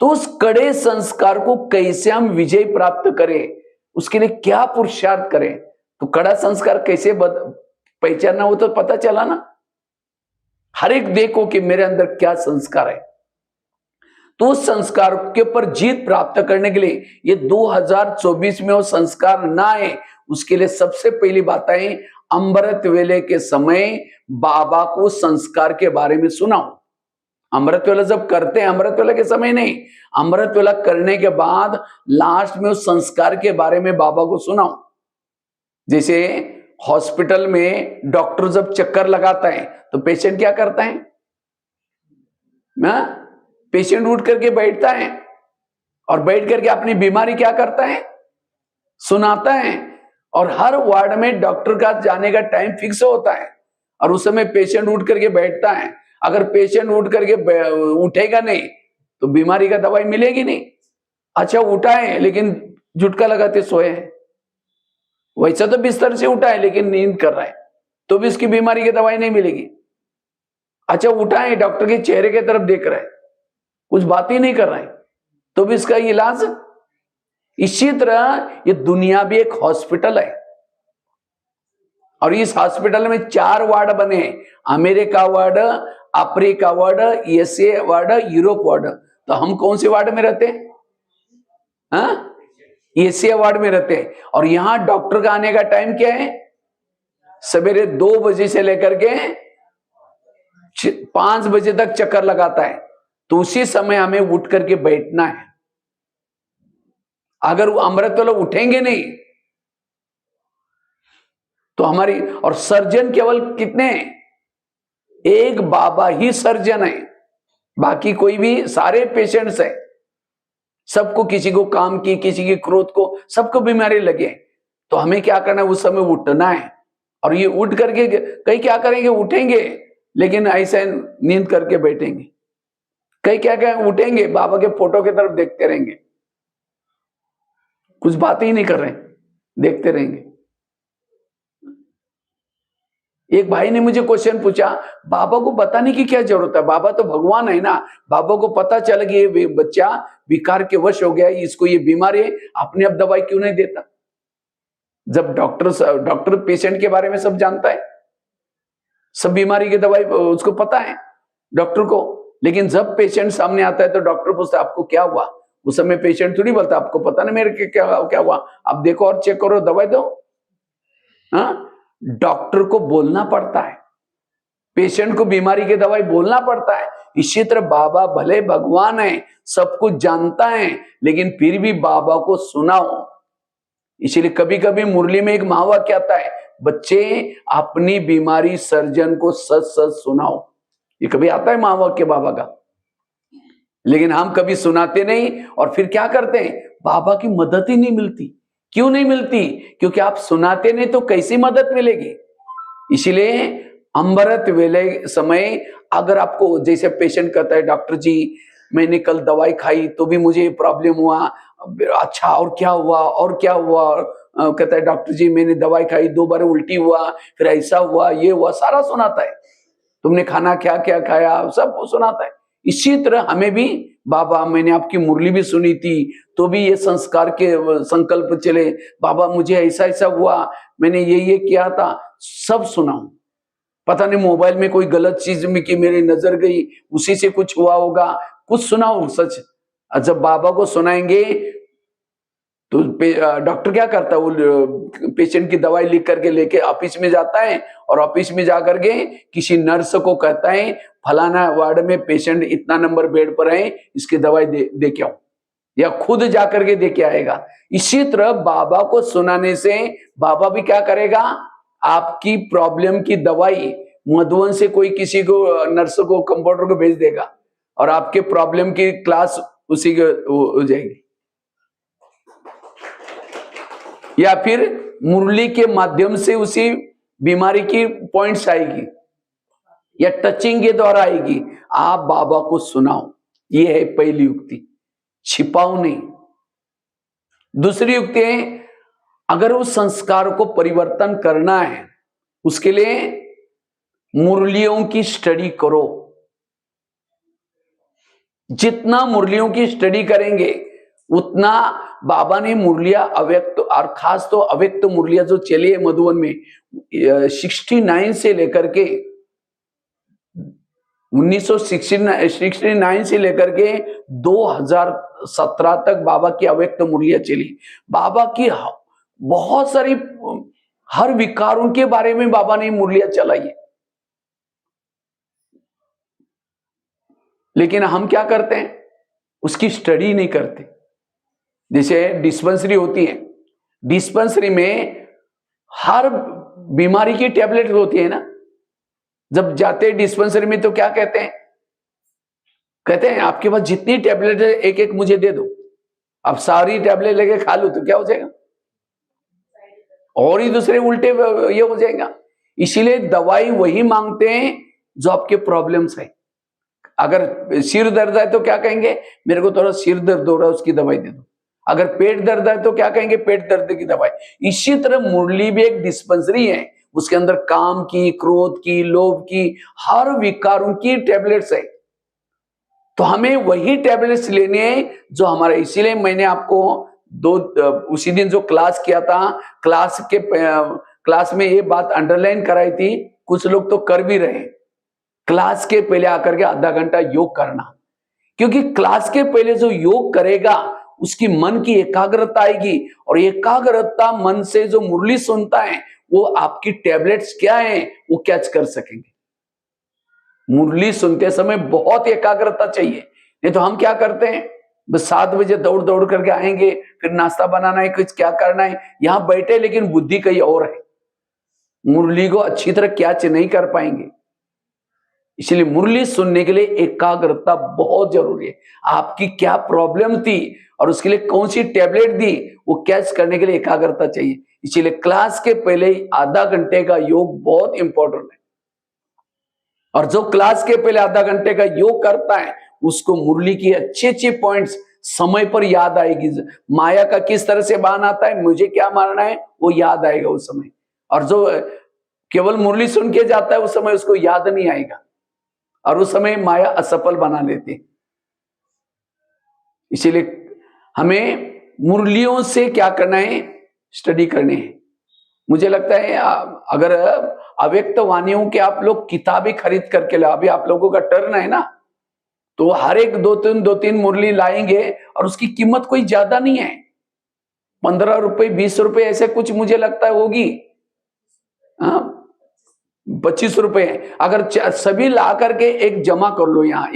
तो उस कड़े संस्कार को कैसे हम विजय प्राप्त करें, उसके लिए क्या पुरुषार्थ करें? तो कड़ा संस्कार कैसे पहचानना, वो तो पता चला ना। हर एक देखो कि मेरे अंदर क्या संस्कार है। तो उस संस्कार के ऊपर जीत प्राप्त करने के लिए ये 2024 में वो संस्कार ना आए, उसके लिए सबसे पहली बात है, अमृत वेले के समय बाबा को संस्कार के बारे में सुनाओ। अमृत वेला जब करते हैं, अमृत वेला के समय नहीं, अमृत वेला करने के बाद लास्ट में उस संस्कार के बारे में बाबा को सुनाओ। जैसे हॉस्पिटल में डॉक्टर जब चक्कर लगाता है तो पेशेंट क्या करता है? पेशेंट उठ करके बैठता है, और बैठ करके अपनी बीमारी क्या करता है? सुनाता है। और हर वार्ड में डॉक्टर का जाने का टाइम फिक्स होता है, और उस समय पेशेंट उठ करके बैठता है। अगर पेशेंट उठ करके उठेगा नहीं तो बीमारी का दवाई मिलेगी नहीं। अच्छा उठा है लेकिन झुटका लगाते सोए है, वैसा तो बिस्तर से उठा है लेकिन नींद कर रहा है, तो भी उसकी बीमारी की दवाई नहीं मिलेगी। अच्छा उठा है, डॉक्टर के चेहरे की तरफ देख रहा है, कुछ बात ही नहीं कर रहा है, तो भी इसका इलाज। इसी तरह ये दुनिया भी एक हॉस्पिटल है, और इस हॉस्पिटल में 4 वार्ड बने हैं। America ward, Africa ward, Asia ward, Europe ward. तो हम कौन से वार्ड में रहते हैं? एशिया वार्ड में रहते हैं। और यहां डॉक्टर का आने का टाइम क्या है? सवेरे 2 बजे से लेकर के 5 बजे तक चक्कर लगाता है। तो उसी समय हमें उठ करके बैठना है। अगर वो अमृत वाले उठेंगे नहीं तो हमारी, और सर्जन केवल कितने हैं? एक बाबा ही सर्जन है, बाकी कोई भी, सारे पेशेंट्स हैं। सबको, किसी को काम की, किसी की क्रोध को, सबको बीमारी लगे। तो हमें क्या करना है, उस समय उठना है। और ये उठ करके कई क्या करेंगे, उठेंगे लेकिन ऐसे नींद करके बैठेंगे। कई क्या क्या उठेंगे, बाबा के फोटो की तरफ देखते रहेंगे, कुछ बात ही नहीं कर रहे, देखते रहेंगे। एक भाई ने मुझे क्वेश्चन पूछा, बाबा को बताने की क्या जरूरत है, बाबा तो भगवान है ना, बाबा को पता चल गया ये बच्चा विकार के वश हो गया, इसको ये बीमारी है, अपने आप दवाई क्यों नहीं देता? जब डॉक्टर पेशेंट के बारे में सब जानता है, सब बीमारी की दवाई उसको पता है डॉक्टर को। लेकिन जब पेशेंट सामने आता है तो डॉक्टर पूछता है आपको क्या हुआ? उस समय पेशेंट थोड़ी बोलता आपको पता नहीं मेरे क्या हुआ, आप देखो और चेक करो, दवाई दो। हाँ, डॉक्टर को बोलना पड़ता है, पेशेंट को बीमारी की दवाई बोलना पड़ता है। इसी तरह बाबा भले भगवान है, सब कुछ जानता है, लेकिन फिर भी बाबा को सुनाओ। इसीलिए कभी कभी मुरली में एक महावाक्य आता है, बच्चे अपनी बीमारी सर्जन को सच सच सुनाओ। ये कभी आता है महावाक्य बाबा का, लेकिन हम कभी सुनाते नहीं। और फिर क्या करते हैं, बाबा की मदद ही नहीं मिलती। क्यों नहीं मिलती? क्योंकि आप सुनाते नहीं तो कैसी मदद मिलेगी। इसीलिए अमृत वेले समय अगर आपको, जैसे पेशेंट कहता है डॉक्टर जी मैंने कल दवाई खाई तो भी मुझे प्रॉब्लम हुआ, अच्छा और क्या हुआ, और क्या हुआ? कहता है डॉक्टर जी मैंने दवाई खाई, 2 बार उल्टी हुआ, फिर ऐसा हुआ, ये हुआ, सारा सुनाता है। तुमने खाना क्या क्या खाया, सब सुनाता है। इसी तरह हमें भी, बाबा मैंने आपकी मुरली भी सुनी थी तो भी ये संस्कार के संकल्प चले, बाबा मुझे ऐसा ऐसा हुआ, मैंने ये किया था, सब सुनाऊं। पता नहीं मोबाइल में कोई गलत चीज में की मेरी नजर गई, उसी से कुछ हुआ होगा, कुछ सुनाओ सच। जब बाबा को सुनाएंगे तो डॉक्टर क्या करता है, वो पेशेंट की दवाई लिख करके लेके ऑफिस में जाता है, और ऑफिस में जाकर के किसी नर्स को कहता है फलाना वार्ड में पेशेंट इतना नंबर बेड पर है, इसकी दवाई दे के आओ, या खुद जाकर के दे के आएगा। इसी तरह बाबा को सुनाने से बाबा भी क्या करेगा, आपकी प्रॉब्लम की दवाई मधुबन से कोई किसी को, नर्स को, कंपाउंडर को भेज देगा, और आपके प्रॉब्लम की क्लास उसी को हो जाएगी। या फिर मुरली के माध्यम से उसी बीमारी की पॉइंट्स आएगी, या टचिंग के द्वारा आएगी। आप बाबा को सुनाओ, ये है पहली युक्ति, छिपाओ नहीं। दूसरी युक्ति है, अगर उस संस्कार को परिवर्तन करना है, उसके लिए मुरलियों की स्टडी करो। जितना मुरलियों की स्टडी करेंगे उतना बाबा ने मुरलिया अव्यक्त, और खास तो अव्यक्त मुरलिया जो चली है मधुबन में 69 से लेकर के 1969 से लेकर के 2017 तक बाबा की अव्यक्त मुरलिया चली। बाबा की बहुत सारी, हर विकारों के बारे में बाबा ने मुरलिया चलाई है। लेकिन हम क्या करते हैं, उसकी स्टडी नहीं करते। जैसे डिस्पेंसरी होती है, डिस्पेंसरी में हर बीमारी की टैबलेट होती है ना। जब जाते हैं डिस्पेंसरी में तो क्या कहते हैं, कहते हैं आपके पास जितनी टैबलेट है एक एक मुझे दे दो, अब सारी टैबलेट लेके खा लो तो क्या हो जाएगा, और ही दूसरे उल्टे ये हो जाएगा। इसीलिए दवाई वही मांगते हैं जो आपके प्रॉब्लम्स है। अगर सिर दर्द है तो क्या कहेंगे, मेरे को थोड़ा सिर दर्द हो रहा है उसकी दवाई दे दो। अगर पेट दर्द है तो क्या कहेंगे, पेट दर्द की दवाई। इसी तरह मुरली भी एक डिस्पेंसरी है, उसके अंदर काम की, क्रोध की, लोभ की, हर विकारों की टैबलेट्स है। तो हमें वही टैबलेट्स लेने हैं जो हमारे, इसीलिए मैंने आपको उसी दिन जो क्लास किया था, क्लास में ये बात अंडरलाइन कराई थी, कुछ लोग तो कर भी रहे। क्लास के पहले आकर के आधा घंटा योग करना, क्योंकि क्लास के पहले जो योग करेगा उसकी मन की एकाग्रता आएगी, और एकाग्रता मन से जो मुरली सुनता है वो आपकी टैबलेट्स क्या है वो कैच कर सकेंगे। मुरली सुनते समय बहुत एकाग्रता चाहिए, नहीं तो हम क्या करते हैं, बस 7 बजे दौड़ दौड़ करके आएंगे, फिर नाश्ता बनाना है, कुछ क्या करना है, यहां बैठे लेकिन बुद्धि कहीं और है, मुरली को अच्छी तरह कैच नहीं कर पाएंगे। इसलिए मुरली सुनने के लिए एकाग्रता बहुत जरूरी है। आपकी क्या प्रॉब्लम थी और उसके लिए कौन सी टेबलेट दी, वो कैच करने के लिए एकाग्रता चाहिए। इसलिए क्लास के पहले आधा घंटे का योग बहुत इंपॉर्टेंट है। और जो क्लास के पहले आधा घंटे का योग करता है उसको मुरली की अच्छे अच्छे पॉइंट्स समय पर याद आएगी। माया का किस तरह से बाण आता है, मुझे क्या मानना है, वो याद आएगा उस समय। और जो केवल मुरली सुन के जाता है उस समय उसको याद नहीं आएगा और उस समय माया असफल बना लेती है। इसीलिए हमें मुरलियों से क्या करना है, स्टडी करनी है। मुझे लगता है अगर अव्यक्त वाणियों के आप लोग किताबें खरीद करके ला, अभी आप लोगों का टर्न है ना, तो हर एक दो तीन मुरली लाएंगे और उसकी कीमत कोई ज्यादा नहीं है, 15 रुपए 20 रुपए ऐसे कुछ मुझे लगता है होगी, 25 रुपए है। अगर सभी ला करके एक जमा कर लो, यहाँ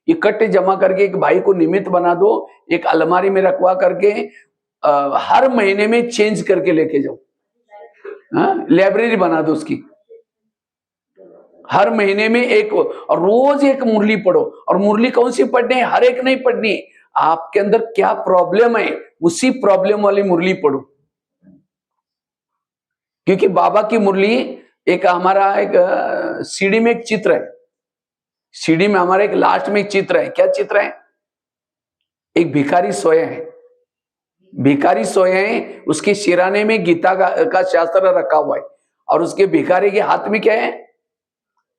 इकट्ठे जमा करके एक भाई को निमित्त बना दो, एक अलमारी में रखवा करके हर महीने में चेंज करके लेके जाओ, लाइब्रेरी बना दो उसकी, हर महीने में एक, और रोज एक मुरली पढ़ो। और मुरली कौन सी पढ़नी है, हर एक नहीं पढ़नी, आपके अंदर क्या प्रॉब्लम है उसी प्रॉब्लम वाली मुरली पढ़ो। क्योंकि बाबा की मुरली, एक हमारा एक सीडी में एक चित्र है, सीडी में हमारे एक लास्ट में एक चित्र है। क्या चित्र है, एक भिखारी सोया है, भिखारी सोए हैं, उसके सिराने में गीता का शास्त्र रखा हुआ है और उसके भिखारी के हाथ में क्या है,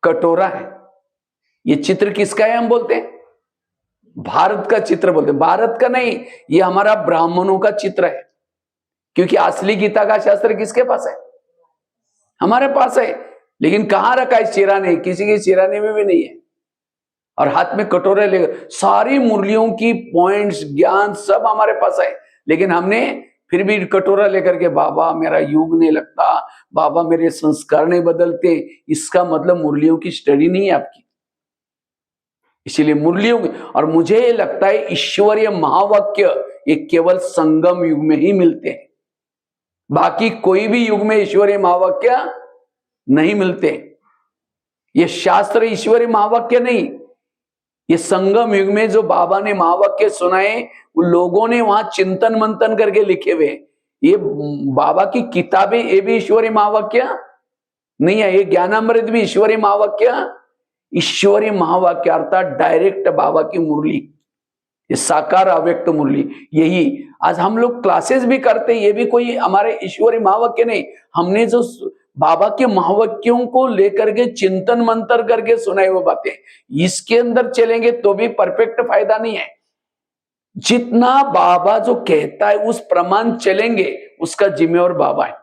कटोरा है। ये चित्र किसका है, हम बोलते हैं भारत का चित्र बोलते हैं। भारत का नहीं, ये हमारा ब्राह्मणों का चित्र है। क्योंकि असली गीता का शास्त्र किसके पास है, हमारे पास है, लेकिन कहां रखा है, सिराने, किसी के सिराने में भी नहीं है। और हाथ में कटोरे लेकर सारी मुरलियों की पॉइंट्स ज्ञान सब हमारे पास है, लेकिन हमने फिर भी कटोरा लेकर के, बाबा मेरा योग नहीं लगता, बाबा मेरे संस्कार नहीं बदलते, इसका मतलब मुरलियों की स्टडी नहीं है आपकी। इसीलिए मुरलियों, और मुझे लगता है ईश्वरीय महावाक्य ये केवल संगम युग में ही मिलते हैं, बाकी कोई भी युग में ईश्वरीय महावाक्य नहीं मिलते। ये शास्त्र ईश्वरीय महावाक्य नहीं, ये संगम युग में जो बाबा ने महावाक्य सुनाए, वो लोगों ने वहां चिंतन मंथन करके लिखे हुए। ये बाबा की किताबें, ये भी ईश्वरीय महावाक्य नहीं है। ये ज्ञानामृत भी ईश्वरीय महावाक्य, ईश्वरीय महावाक्य अर्थात डायरेक्ट बाबा की मुरली, ये साकार अव्यक्त मुरली। यही आज हम लोग क्लासेस भी करते, ये भी कोई हमारे ईश्वरीय महावाक्य नहीं, हमने जो बाबा के महावाक्यों को लेकर के चिंतन मंथन करके सुनाए वो बातें, इसके अंदर चलेंगे तो भी परफेक्ट फायदा नहीं है। जितना बाबा जो कहता है उस प्रमाण चलेंगे, उसका जिम्मेवार बाबा है।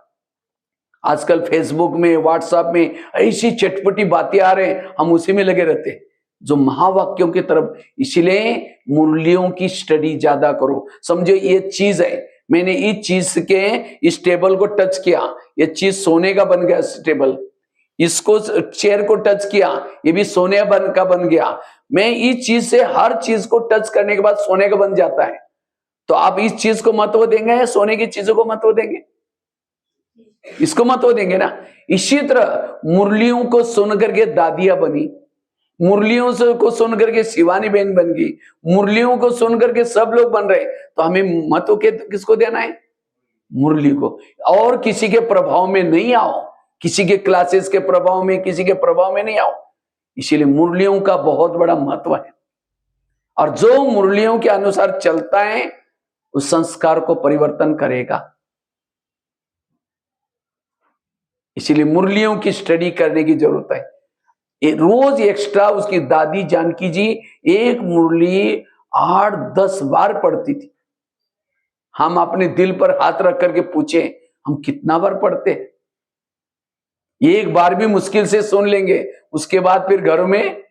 आजकल फेसबुक में, व्हाट्सएप में ऐसी चटपटी बातें आ रहे हैं, हम उसी में लगे रहते हैं, जो महावाक्यों की तरफ। इसलिए मुरलियों की स्टडी ज्यादा करो। समझो ये चीज है, मैंने इस चीज के इस टेबल को टच किया, ये चीज सोने का बन गया टेबल, इसको चेयर को टच किया, ये भी सोने का बन गया। मैं इस चीज से हर चीज को टच करने के बाद सोने का बन जाता है, तो आप इस चीज को महत्व देंगे या सोने की चीजों को महत्व देंगे, इसको महत्व देंगे ना। इसी तरह मुरलियों को सुन करके दादियां बनी, मुरलियों से को सुन करके शिवानी बहन बन गई, मुरलियों को सुन करके सब लोग बन रहे, तो हमें महत्व किसको देना है, मुरली को। और किसी के प्रभाव में नहीं आओ, किसी के क्लासेस के प्रभाव में, किसी के प्रभाव में नहीं आओ। इसीलिए मुरलियों का बहुत बड़ा महत्व है, और जो मुरलियों के अनुसार चलता है उस संस्कार को परिवर्तन करेगा। इसीलिए मुरलियों की स्टडी करने की जरूरत है। रोज एक्स्ट्रा उसकी दादी जानकी जी एक मुरली 8-10 बार पढ़ती थी। हम अपने दिल पर हाथ रख करके पूछे, हम कितना बार पढ़ते हैं? एक बार भी मुश्किल से सुन लेंगे, उसके बाद फिर घरों में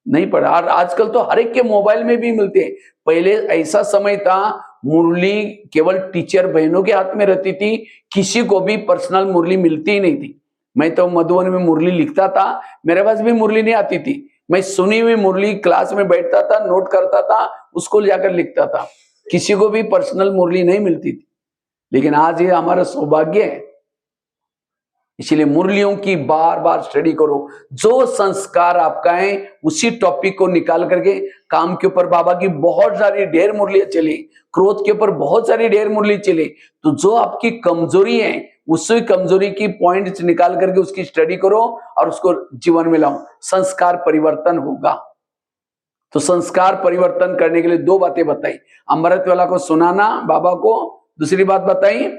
नहीं पढ़ा। और आजकल तो हर एक के मोबाइल में भी मिलते हैं। पहले ऐसा समय था, मुरली केवल टीचर बहनों के हाथ में रहती थी, किसी को भी पर्सनल मुरली मिलती ही नहीं थी। मैं तो मधुबन में मुरली लिखता था, मेरे पास भी मुरली नहीं आती थी, मैं सुनी हुई मुरली क्लास में बैठता था, नोट करता था, उसको जाकर लिखता था, किसी को भी पर्सनल मुरली नहीं मिलती थी। लेकिन आज ये हमारा सौभाग्य है, इसलिए मुरलियों की बार बार स्टडी करो। जो संस्कार आपका है उसी टॉपिक को निकाल करके, काम के ऊपर बाबा की बहुत सारी ढेर मुरलियां चली, क्रोध के ऊपर बहुत सारी ढेर मुरली चली, तो जो आपकी कमजोरी है उसी कमजोरी की पॉइंट निकाल करके उसकी स्टडी करो और उसको जीवन में लाओ, संस्कार परिवर्तन होगा। तो संस्कार परिवर्तन करने के लिए दो बातें बताई, अमृत वाला को सुनाना बाबा को, दूसरी बात बताई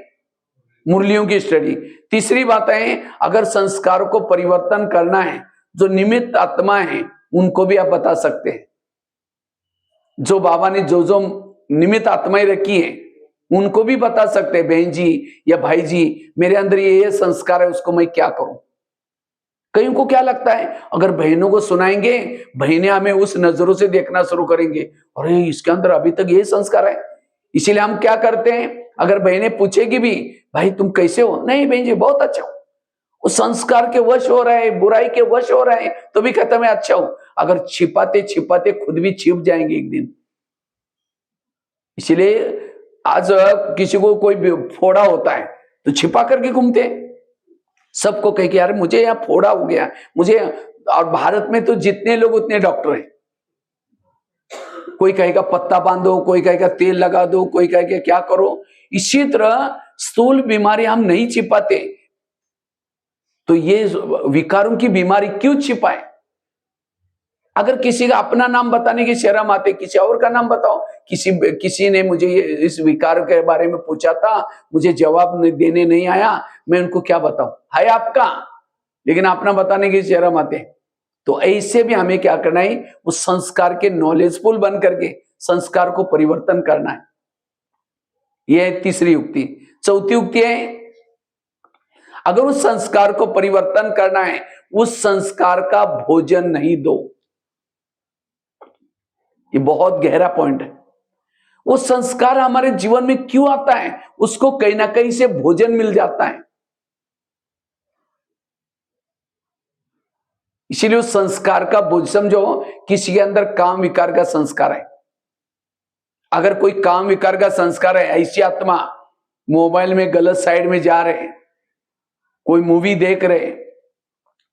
मुरलियों की स्टडी, तीसरी बात है अगर संस्कारों को परिवर्तन करना है जो निमित्त आत्मा है उनको भी आप बता सकते हैं। जो बाबा ने जो जो निमित्त आत्माएं रखी हैं उनको भी बता सकते हैं, बहन जी या भाई जी मेरे अंदर ये संस्कार है उसको मैं क्या करूं। कईयों को क्या लगता है अगर बहनों को सुनाएंगे बहनें हमें उस नजरों से देखना शुरू करेंगे, अरे इसके अंदर अभी तक ये संस्कार है। इसीलिए हम क्या करते हैं, अगर बहनें पूछेगी भी भाई तुम कैसे हो, नहीं बहन जी बहुत अच्छा हूं, उस संस्कार के वश हो रहे हैं, बुराई के वश हो रहे हैं तो भी कहता मैं अच्छा हूं। अगर छिपाते छिपाते खुद भी छिप जाएंगे एक दिन। इसलिए आज किसी को कोई फोड़ा होता है तो छिपा करके घूमते हैं, सबको कह के यार मुझे यहाँ फोड़ा हो गया मुझे। और भारत में तो जितने लोग उतने डॉक्टर हैं, कोई कहेगा पत्ता बांधो, कोई कहेगा तेल लगा दो, कोई कहेगा क्या करो। इसी तरह स्थूल बीमारी हम नहीं छिपाते, तो ये विकारों की बीमारी क्यों छिपाए। अगर किसी का अपना नाम बताने की शर्म आते, किसी और का नाम बताओ। किसी ने मुझे इस विकार के बारे में पूछा था, मुझे जवाब देने नहीं आया, मैं उनको क्या बताऊं, है आपका, लेकिन अपना बताने की शर्म आते। तो ऐसे भी हमें क्या करना है, उस संस्कार के नॉलेजफुल बन करके संस्कार को परिवर्तन करना है। यह है तीसरी युक्ति। चौथी युक्ति है अगर उस संस्कार को परिवर्तन करना है उस संस्कार का भोजन नहीं दो। ये बहुत गहरा पॉइंट है। वो संस्कार हमारे जीवन में क्यों आता है, उसको कहीं ना कहीं से भोजन मिल जाता है। इसीलिए उस संस्कार का भोजन, समझो किसी के अंदर काम विकार का संस्कार है, अगर कोई काम विकार का संस्कार है, ऐसी आत्मा मोबाइल में गलत साइड में जा रहे हैं, कोई मूवी देख रहे हैं,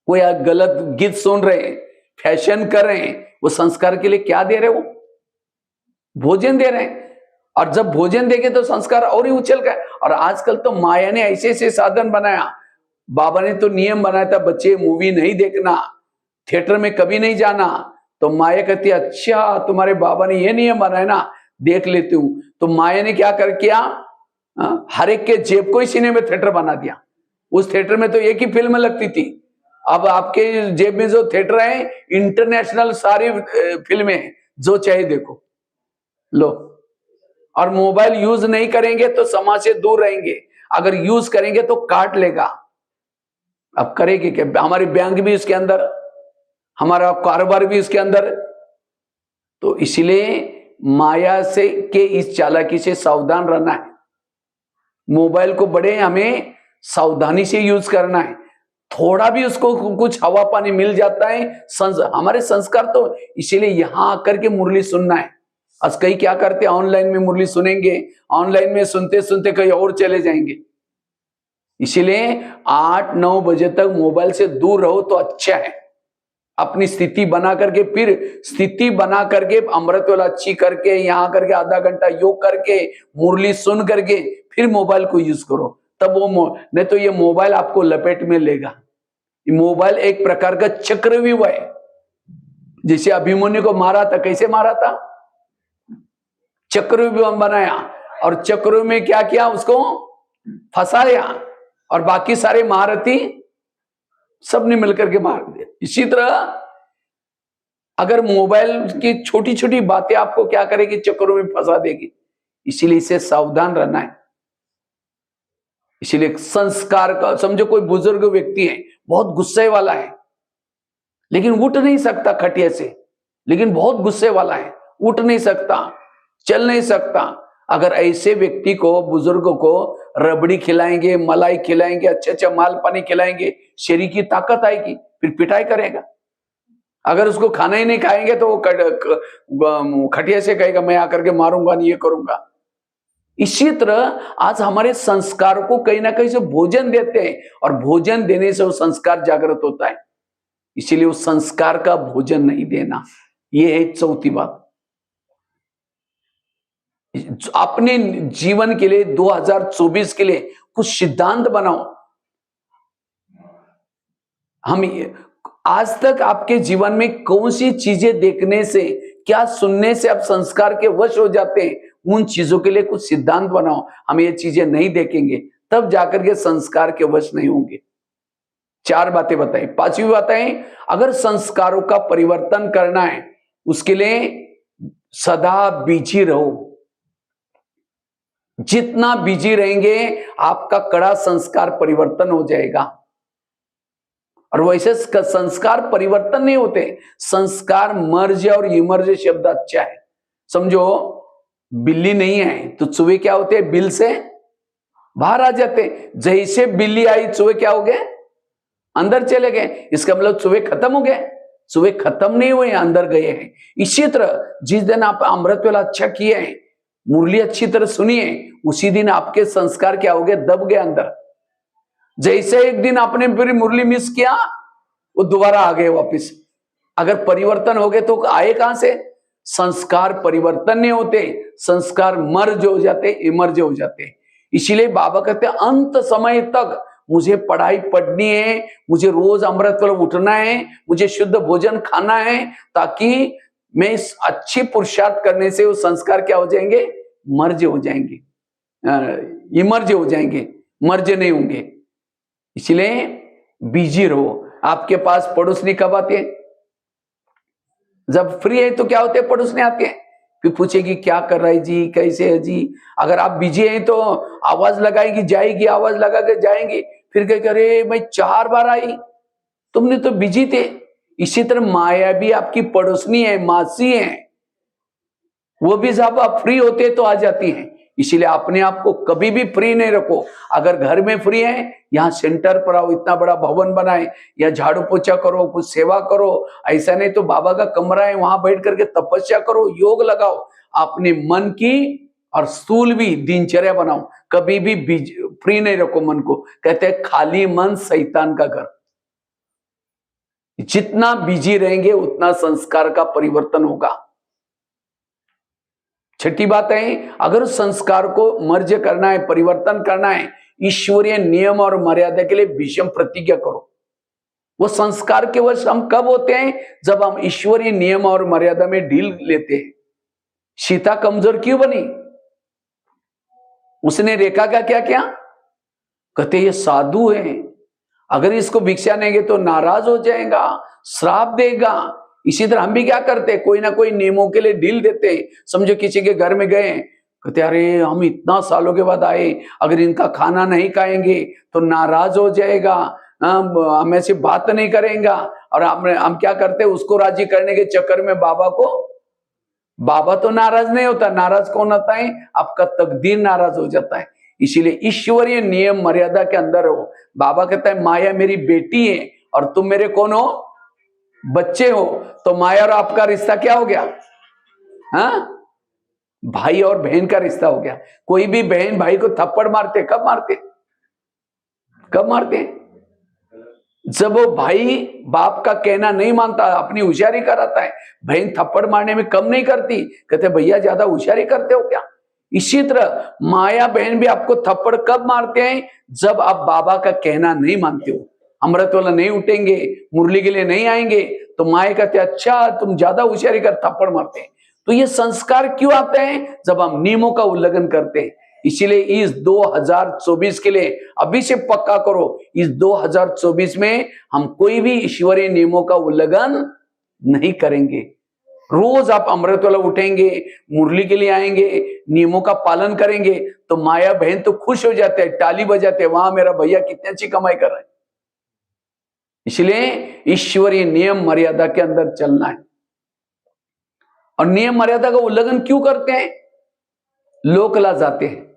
कोई गलत गीत सुन रहे हैं, फैशन कर रहे हैं, वो संस्कार के लिए क्या दे रहे हो, भोजन दे रहे हैं। और जब भोजन देंगे तो संस्कार और ही उछल गए। और आजकल तो माया ने ऐसे ऐसे साधन बनाया, बाबा ने तो नियम बनाया था बच्चे मूवी नहीं देखना, थिएटर में कभी नहीं जाना, तो माया कहती अच्छा तुम्हारे बाबा ने ये नियम बनाया ना, देख लेती हूं। तो माया ने क्या कर किया, हर एक के जेब को ही सिनेमा थिएटर बना दिया। उस थिएटर में तो एक ही फिल्म लगती थी, अब आपके जेब में जो थिएटर है इंटरनेशनल सारी फिल्में जो चाहे देखो लो। और मोबाइल यूज नहीं करेंगे तो समाज से दूर रहेंगे, अगर यूज करेंगे तो काट लेगा। अब करेंगे क्या, हमारी बैंक भी इसके अंदर, हमारा कारोबार भी इसके अंदर। तो इसलिए माया से के इस चालाकी से सावधान रहना है। मोबाइल को बड़े हमें सावधानी से यूज करना है। थोड़ा भी उसको कुछ हवा पानी मिल जाता है, हमारे संस्कार तो, इसीलिए यहां आकर के मुरली सुनना है। आज कई क्या करते हैं, ऑनलाइन में मुरली सुनेंगे, ऑनलाइन में सुनते सुनते कहीं और चले जाएंगे। इसीलिए 8-9 बजे तक मोबाइल से दूर रहो तो अच्छा है। अपनी स्थिति बना करके, फिर स्थिति बना करके अमृत वाला अच्छी करके यहां करके आधा घंटा योग करके मुरली सुन करके फिर मोबाइल को यूज करो, तब वो नहीं तो ये मोबाइल आपको लपेट में लेगा। मोबाइल एक प्रकार का चक्रव्यूह है। जैसे अभिमन्यु को मारा था, कैसे मारा था, चक्रव्यूह बनाया और चक्रव्यूह में क्या किया, उसको फंसाया और बाकी सारे महारथी सबने मिलकर के मार दिया। इसी तरह अगर मोबाइल की छोटी छोटी बातें आपको क्या करेगी, चक्करों में फंसा देगी। इसीलिए इसे सावधान रहना है। इसीलिए संस्कार का, समझो कोई बुजुर्ग व्यक्ति है, बहुत गुस्से वाला है, लेकिन उठ नहीं सकता खटिया से, लेकिन बहुत गुस्से वाला है, उठ नहीं सकता, चल नहीं सकता। अगर ऐसे व्यक्ति को, बुजुर्ग को रबड़ी खिलाएंगे, मलाई खिलाएंगे, अच्छा अच्छा माल पानी खिलाएंगे, शरीर की ताकत आएगी, फिर पिटाई करेगा। अगर उसको खाना ही नहीं खाएंगे तो वो खटिया से कहेगा मैं आकर के मारूंगा नहीं, ये करूंगा। इसी तरह आज हमारे संस्कार को कहीं ना कहीं से भोजन देते हैं, और भोजन देने से वो संस्कार जागृत होता है। इसीलिए उस संस्कार का भोजन नहीं देना, ये है चौथी बात। अपने जीवन के लिए 2024 के लिए कुछ सिद्धांत बनाओ। हम आज तक आपके जीवन में कौन सी चीजें देखने से, क्या सुनने से आप संस्कार के वश हो जाते हैं, उन चीजों के लिए कुछ सिद्धांत बनाओ। हम ये चीजें नहीं देखेंगे तब जाकर के संस्कार के वश नहीं होंगे। 4 बातें बताई। 5वीं बात है, अगर संस्कारों का परिवर्तन करना है उसके लिए सदा बिजी रहो। जितना बिजी रहेंगे आपका कड़ा संस्कार परिवर्तन हो जाएगा। और वैसे संस्कार परिवर्तन नहीं होते, संस्कार मर्ज और इमर्ज शब्द अच्छा है। समझो बिल्ली नहीं है तो चूहे क्या होते हैं, बिल से बाहर आ जाते। जैसे बिल्ली आई चूहे क्या हो गए, अंदर चले गए। इसका मतलब चूहे खत्म हो गए? चूहे खत्म नहीं हुए, अंदर गए हैं। इसी तरह जिस दिन आप अमृत वेला अच्छा किए हैं, मुरली अच्छी तरह सुनिए, उसी दिन आपके संस्कार क्या हो गए, दब गए अंदर। जैसे एक दिन आपने फिर मुरली मिस किया, वो दोबारा आ गए वापिस। अगर परिवर्तन हो गए तो आए कहां से? संस्कार परिवर्तन नहीं होते, संस्कार मर्ज हो जाते, इमर्ज हो जाते। इसीलिए बाबा कहते हैं अंत समय तक मुझे पढ़ाई पढ़नी है, मुझे रोज अमृत वेला उठना है, मुझे शुद्ध भोजन खाना है, ताकि मैं इस अच्छी पुरुषार्थ करने से वो संस्कार क्या हो जाएंगे, मर्ज हो जाएंगे, इमर्ज हो जाएंगे, मर्ज नहीं होंगे। इसलिए बिजी रहो। आपके पास पड़ोसनी कब आते हैं? जब फ्री है तो क्या होते हैं, पड़ोसनी आते हैं, फिर पूछेगी क्या कर रहा है जी, कैसे है जी। अगर आप बिजी हैं तो आवाज लगाएगी, जाएगी, आवाज लगा के जाएंगी, फिर कह अरे मैं 4 बार आई, तुमने तो बिजी थे। इसी तरह माया भी आपकी पड़ोसनी है, मासी है, वो भी जब आप फ्री होते तो आ जाती हैं। इसीलिए अपने आप को कभी भी फ्री नहीं रखो। अगर घर में फ्री है, यहाँ सेंटर पर आओ, इतना बड़ा भवन बनाए, या झाड़ू पोछा करो, कुछ सेवा करो। ऐसा नहीं तो बाबा का कमरा है, वहां बैठ करके तपस्या करो, योग लगाओ। अपने मन की और स्थूल भी दिनचर्या बनाओ। कभी भी फ्री नहीं रखो मन को। कहते हैं खाली मन शैतान का घर। जितना बिजी रहेंगे उतना संस्कार का परिवर्तन होगा। 6ठी बात है, अगर संस्कार को मर्ज करना है, परिवर्तन करना है, ईश्वरीय नियम और मर्यादा के लिए विषम प्रतिज्ञा करो। वो संस्कार के वश हम कब होते हैं, जब हम ईश्वरीय नियम और मर्यादा में ढील लेते हैं। सीता कमजोर क्यों बनी? उसने रेखा का क्या किया? कहते ये साधु है, अगर इसको भिक्षा देंगे तो नाराज हो जाएगा, श्राप देगा। इसी तरह हम भी क्या करते, कोई ना कोई नियमों के लिए ढील देते। समझो किसी के घर में गए, कहते अरे हम इतना सालों के बाद आए, अगर इनका खाना नहीं खाएंगे तो नाराज हो जाएगा, हम ऐसी बात नहीं करेंगे। और हम क्या करते, उसको राजी करने के चक्कर में बाबा तो नाराज नहीं होता, नाराज कौन होता है? आपका तकदीर नाराज हो जाता है। इसीलिए ईश्वरीय नियम मर्यादा के अंदर हो। बाबा कहता है माया मेरी बेटी है और तुम मेरे कौन हो? बच्चे हो। तो माया और आपका रिश्ता क्या हो गया? हाँ, भाई और बहन का रिश्ता हो गया। कोई भी बहन भाई को थप्पड़ मारते, कब मारते? कब मारते? जब वो भाई बाप का कहना नहीं मानता, अपनी होशियारी कराता है। बहन थप्पड़ मारने में कम नहीं करती, कहते भैया ज्यादा होशियारी करते हो क्या? इसी तरह माया बहन भी आपको थप्पड़ कब मारते हैं? जब आप बाबा का कहना नहीं मानते हो, अमृत वाला नहीं उठेंगे, मुरली के लिए नहीं आएंगे, तो माया कहते अच्छा तुम ज्यादा होशियारी कर, थप्पड़ मारते हैं। तो ये संस्कार क्यों आते हैं? जब हम नियमों का उल्लंघन करते हैं। इसीलिए इस 2024 के लिए अभी से पक्का करो, इस 2024 में हम कोई भी ईश्वरीय नियमों का उल्लंघन नहीं करेंगे। रोज आप अमृत वाला उठेंगे, मुरली के लिए आएंगे, नियमों का पालन करेंगे, तो माया बहन तो खुश हो जाते हैं, ताली बजाते हैं, वहां मेरा भैया कितनी अच्छी कमाई कर रहा है। इसलिए ईश्वरीय नियम मर्यादा के अंदर चलना है। और नियम मर्यादा का उल्लंघन क्यों करते हैं? लोक लाज आते हैं।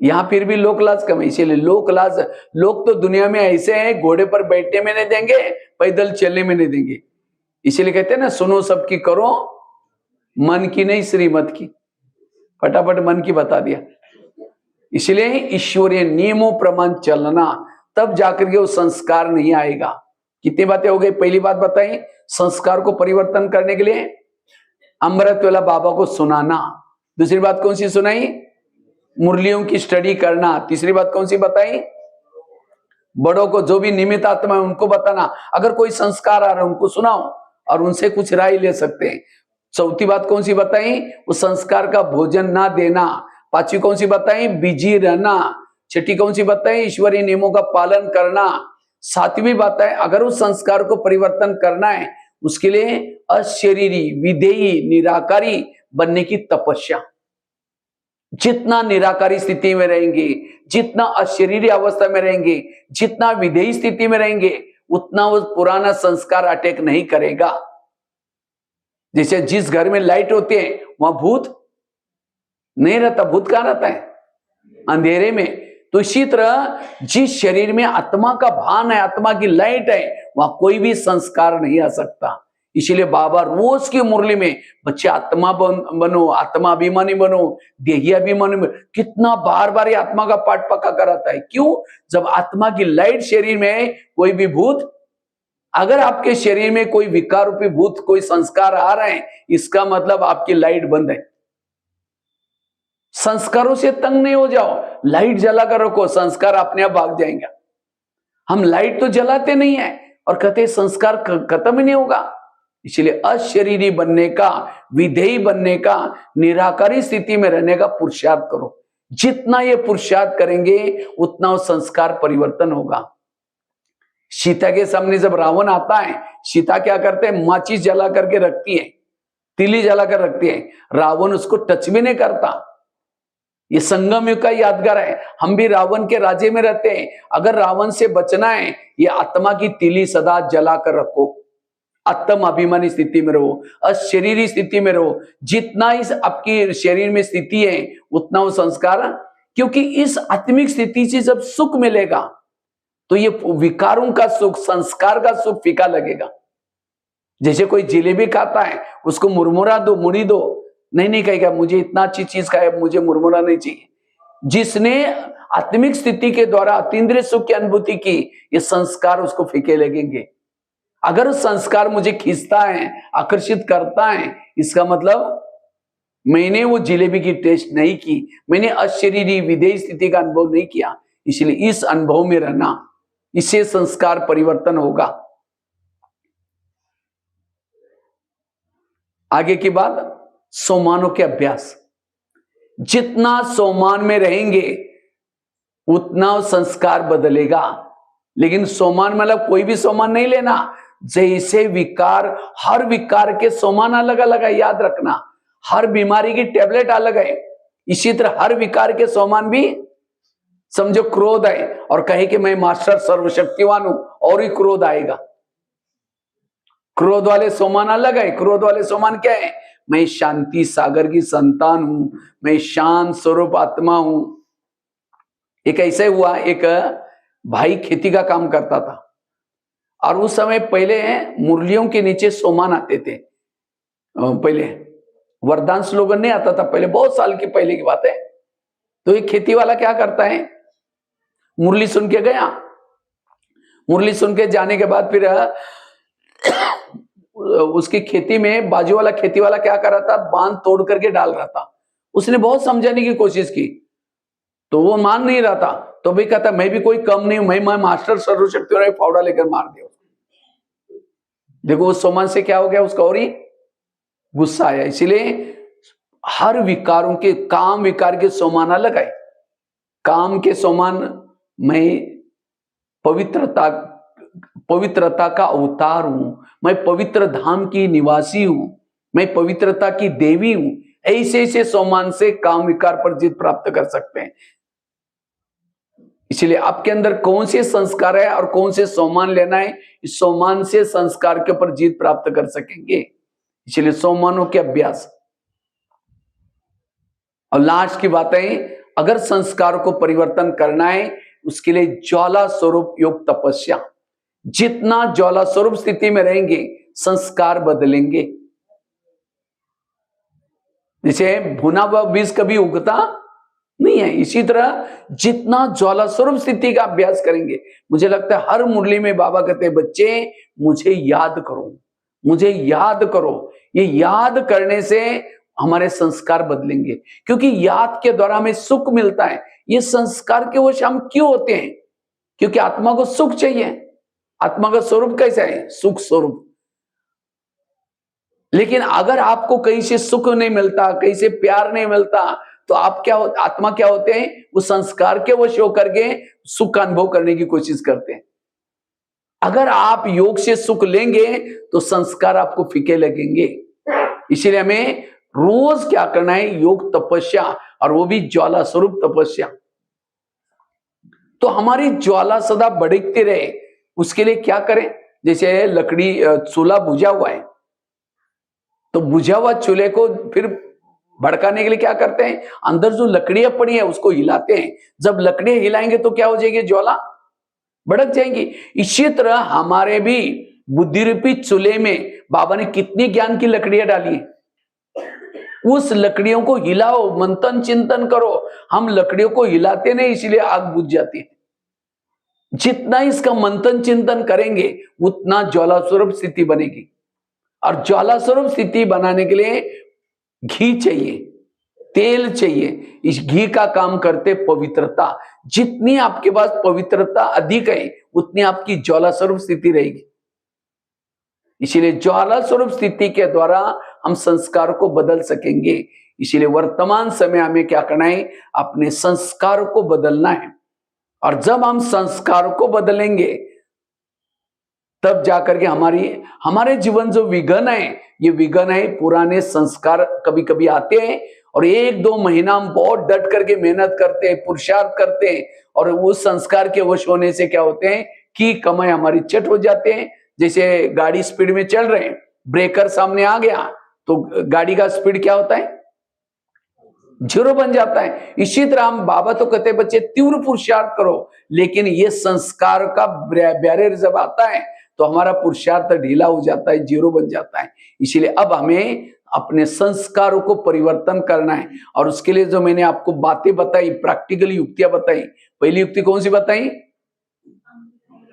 यहां फिर भी लोक लाज कम है, इसीलिए लोक लाज। लोग तो दुनिया में ऐसे हैं, घोड़े पर बैठने में नहीं देंगे, पैदल चलने में नहीं देंगे। इसीलिए कहते हैं ना, सुनो सबकी करो मन की नहीं श्रीमत की। फटाफट मन की बता दिया। इसलिए ईश्वरीय नियमों प्रमाण चलना, तब जाकर के वो संस्कार नहीं आएगा। कितनी बातें हो गई? पहली बात बताई, संस्कार को परिवर्तन करने के लिए अमृत वाला बाबा को सुनाना। दूसरी बात कौन सी सुनाई? मुरलियों की स्टडी करना। तीसरी बात कौन सी बताई? बड़ों को, जो भी निमित्त आत्मा है उनको बताना। अगर कोई संस्कार आ रहा है उनको सुनाओ और उनसे कुछ राय ले सकते हैं। चौथी बात कौन सी बताई? वो संस्कार का भोजन ना देना। पांचवी कौन सी बताई? बिजी रहना। छठी कौन सी बताई? ईश्वरीय नियमों का पालन करना। सातवीं बात है, अगर उस संस्कार को परिवर्तन करना है उसके लिए अशरीरी, विधेयी, निराकारी बनने की तपस्या। जितना निराकारी स्थिति में रहेंगे, जितना अशरीरी अवस्था में रहेंगे, जितना विधेयी स्थिति में रहेंगे, उतना वो पुराना संस्कार अटैक नहीं करेगा। जैसे जिस घर में लाइट होती है वहां भूत नहीं रहता। भूत कहां रहता है? अंधेरे में। तो इसी तरह जिस शरीर में आत्मा का भान है, आत्मा की लाइट है, वहां कोई भी संस्कार नहीं आ सकता। इसीलिए बाबा रोज की मुरली में बच्चे आत्मा बनो, आत्मा अभिमानी बनो, देही अभिमानी बनो, कितना बार बार ये आत्मा का पाठ पक्का कराता है। क्यों? जब आत्मा की लाइट शरीर में है, कोई भी भूत, अगर आपके शरीर में कोई विकार रूपी भूत, कोई संस्कार आ रहे हैं, इसका मतलब आपकी लाइट बंद है। संस्कारों से तंग नहीं हो जाओ, लाइट जलाकर रखो, संस्कार अपने आप भाग जाएंगे। हम लाइट तो जलाते नहीं है और कहते संस्कार खत्म ही नहीं होगा। इसलिए अशरीरी बनने का, विधेयी बनने का, निराकारी स्थिति में रहने का पुरुषार्थ करो। जितना ये पुरुषार्थ करेंगे उतना वो संस्कार परिवर्तन होगा। सीता के सामने जब रावण आता है, सीता क्या करते हैं? माचिस जला करके रखती है, तिली जला कर रखती है। रावण उसको टच भी नहीं करता। ये संगम युग का यादगार है। हम भी रावण के राज्य में रहते हैं। अगर रावण से बचना है, ये आत्मा की तिली सदा जला कर रखो। आत्म अभिमानी स्थिति में रहो, अशरीरी स्थिति में रहो। जितना इस आपकी शरीर में स्थिति है उतना वो संस्कार, क्योंकि इस आत्मिक स्थिति से जब सुख मिलेगा तो ये विकारों का सुख, संस्कार का सुख फीका लगेगा। जैसे कोई जिलेबी खाता है, उसको मुरमुरा दो, मुड़ी दो, नहीं कहेगा मुझे इतना अच्छी चीज खाए, मुझे मुरमुरा नहीं चाहिए। जिसने आत्मिक स्थिति के द्वारा अतीन्द्रिय सुख की अनुभूति की, ये संस्कार उसको फीके लगेंगे। अगर संस्कार मुझे खींचता है, आकर्षित करता है, इसका मतलब मैंने वो जिलेबी की टेस्ट नहीं की, मैंने अशरीरी विधेयी स्थिति का अनुभव नहीं किया। इसलिए इस अनुभव में रहना, इससे संस्कार परिवर्तन होगा। आगे की बात, सोमानों के अभ्यास। जितना सोमान में रहेंगे उतना संस्कार बदलेगा। लेकिन सोमान मतलब कोई भी सोमान नहीं लेना। जैसे विकार, हर विकार के सोमान अलग अलग है, याद रखना। हर बीमारी की टेबलेट अलग है। इसी तरह हर विकार के सोमान भी, समझो क्रोध है और कहे कि मैं मास्टर सर्वशक्तिवान हूं, और ही क्रोध आएगा। क्रोध वाले सोमान अलग है। क्रोध वाले सोमान क्या है? मैं शांति सागर की संतान हूं, मैं शांत स्वरूप आत्मा हूं। एक ऐसे हुआ, एक भाई खेती का काम करता था और उस समय पहले मुरलियों के नीचे सोमान आते थे। पहले वरदान स्लोगन नहीं आता था, पहले बहुत साल की पहले की बात है। तो एक खेती वाला क्या करता है, मुरली सुन के गया। मुरली सुन के जाने के बाद फिर उसकी खेती में बाजू वाला खेती वाला क्या कर रहा था, बांध तोड़ करके डाल रहा था। उसने बहुत समझाने की कोशिश की तो वो मान नहीं रहा था। तो भी कहता मैं भी कोई कम नहीं हूं, मैं मास्टर सर्वशक्तिवान, फावड़ा लेकर मार दिया। देखो उस सोमान से क्या हो गया, उसका और ही गुस्सा आया। इसीलिए हर विकारों के, काम विकार के सोमान अलग है। काम के सोमान, मैं पवित्रता का अवतार हूं, मैं पवित्र धाम की निवासी हूं, मैं पवित्रता की देवी हूं। ऐसे ऐसे सोमान से काम विकार पर जीत प्राप्त कर सकते हैं। इसलिए आपके अंदर कौन से संस्कार है और कौन से सोमान लेना है, इस सोमान से संस्कार के ऊपर जीत प्राप्त कर सकेंगे। इसलिए सोमानों के अभ्यास। और लास्ट की बात है, अगर संस्कार को परिवर्तन करना है उसके लिए ज्वाला स्वरूप योग तपस्या। जितना ज्वाला स्वरूप स्थिति में रहेंगे संस्कार बदलेंगे। जैसे भुना हुआ बीज कभी उगता नहीं है, इसी तरह जितना ज्वाला स्वरूप स्थिति का अभ्यास करेंगे, मुझे लगता है हर मुरली में बाबा कहते हैं बच्चे मुझे याद करो, मुझे याद करो। ये याद करने से हमारे संस्कार बदलेंगे, क्योंकि याद के द्वारा हमें सुख मिलता है। ये संस्कार के वश हम क्यों होते हैं? क्योंकि आत्मा को सुख चाहिए। आत्मा का स्वरूप कैसा है? सुख स्वरूप। लेकिन अगर आपको कहीं से सुख नहीं मिलता, कहीं से प्यार नहीं मिलता, तो आप क्या आत्मा क्या होते हैं? वो संस्कार के वश होकर के सुख का अनुभव करने की कोशिश करते हैं। अगर आप योग से सुख लेंगे तो संस्कार आपको फीके लगेंगे। इसलिए हमें रोज क्या करना है? योग तपस्या, और वो भी ज्वाला स्वरूप तपस्या। तो हमारी ज्वाला सदा बढ़ती रहे, उसके लिए क्या करें? जैसे लकड़ी चूल्हा बुझा हुआ है, तो बुझा हुआ चूल्हे को फिर भड़काने के लिए क्या करते हैं? अंदर जो लकड़ियां पड़ी है उसको हिलाते हैं। जब लकड़ियां हिलाएंगे तो क्या हो जाएगी? ज्वाला भड़क जाएंगी। इसी तरह हमारे भी बुद्धि रूपी चूल्हे में बाबा ने कितनी ज्ञान की लकड़ियां डाली है। उस लकड़ियों को हिलाओ, मंथन चिंतन करो। हम लकड़ियों को हिलाते नहीं, इसलिए आग बुझ जाती है। जितना इसका मंथन चिंतन करेंगे उतना ज्वाला स्वरूप स्थिति बनेगी। और ज्वाला स्वरूप स्थिति बनाने के लिए घी चाहिए, तेल चाहिए। इस घी का काम करते पवित्रता। जितनी आपके पास पवित्रता अधिक है, उतनी आपकी ज्वाला स्वरूप स्थिति रहेगी। इसीलिए ज्वाला स्वरूप स्थिति के द्वारा हम संस्कार को बदल सकेंगे। इसीलिए वर्तमान समय हमें क्या करना है? अपने संस्कार को बदलना है। और जब हम संस्कार को बदलेंगे तब जाकर के हमारे जीवन जो विघन है, ये विघन है पुराने संस्कार कभी कभी आते हैं, और 1-2 महीना हम बहुत डट करके मेहनत करते हैं, पुरुषार्थ करते हैं, और उस संस्कार के वश होने से क्या होते हैं कि कमाई हमारी चट हो जाते हैं। जैसे गाड़ी स्पीड में चल रहे हैं, ब्रेकर सामने आ गया तो गाड़ी का स्पीड क्या होता है? 0 बन जाता है। इसी तरह हम बाबा तो कहते हैं बच्चे तीव्र पुरुषार्थ करो, लेकिन ये संस्कार का बैरियर जब आता है तो हमारा पुरुषार्थ ढीला हो जाता है, 0 बन जाता है। इसीलिए अब हमें अपने संस्कारों को परिवर्तन करना है। और उसके लिए जो मैंने आपको बातें बताई, प्रैक्टिकल युक्तियां बताई। पहली युक्ति कौन सी बताई?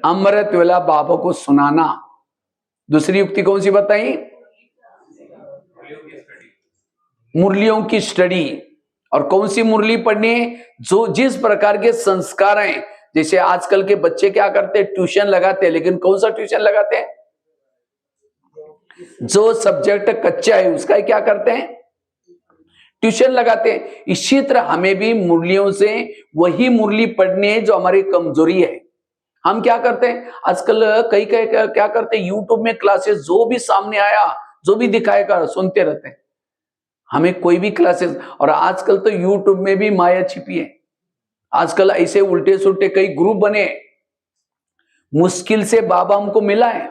अमृत वेला बाबा को सुनाना। दूसरी युक्ति कौन सी बताई? मुरलियों की स्टडी। और कौन सी मुरली पढ़नी है? जो जिस प्रकार के संस्कार हैं। जैसे आजकल के बच्चे क्या करते हैं? ट्यूशन लगाते हैं, लेकिन कौन सा ट्यूशन लगाते हैं? जो सब्जेक्ट कच्चा है उसका क्या करते हैं? ट्यूशन लगाते हैं। इसी तरह हमें भी मुरलियों से वही मुरली पढ़नी है जो हमारी कमजोरी है। हम क्या करते हैं आजकल? कई क्या करते हैं? यूट्यूब में क्लासेस जो भी सामने आया, जो भी दिखाएगा, सुनते रहते हैं। हमें कोई भी क्लासेस, और आजकल तो यूट्यूब में भी माया छिपी है। आजकल ऐसे उल्टे सुल्टे कई ग्रुप बने, मुश्किल से बाबा हमको मिला है।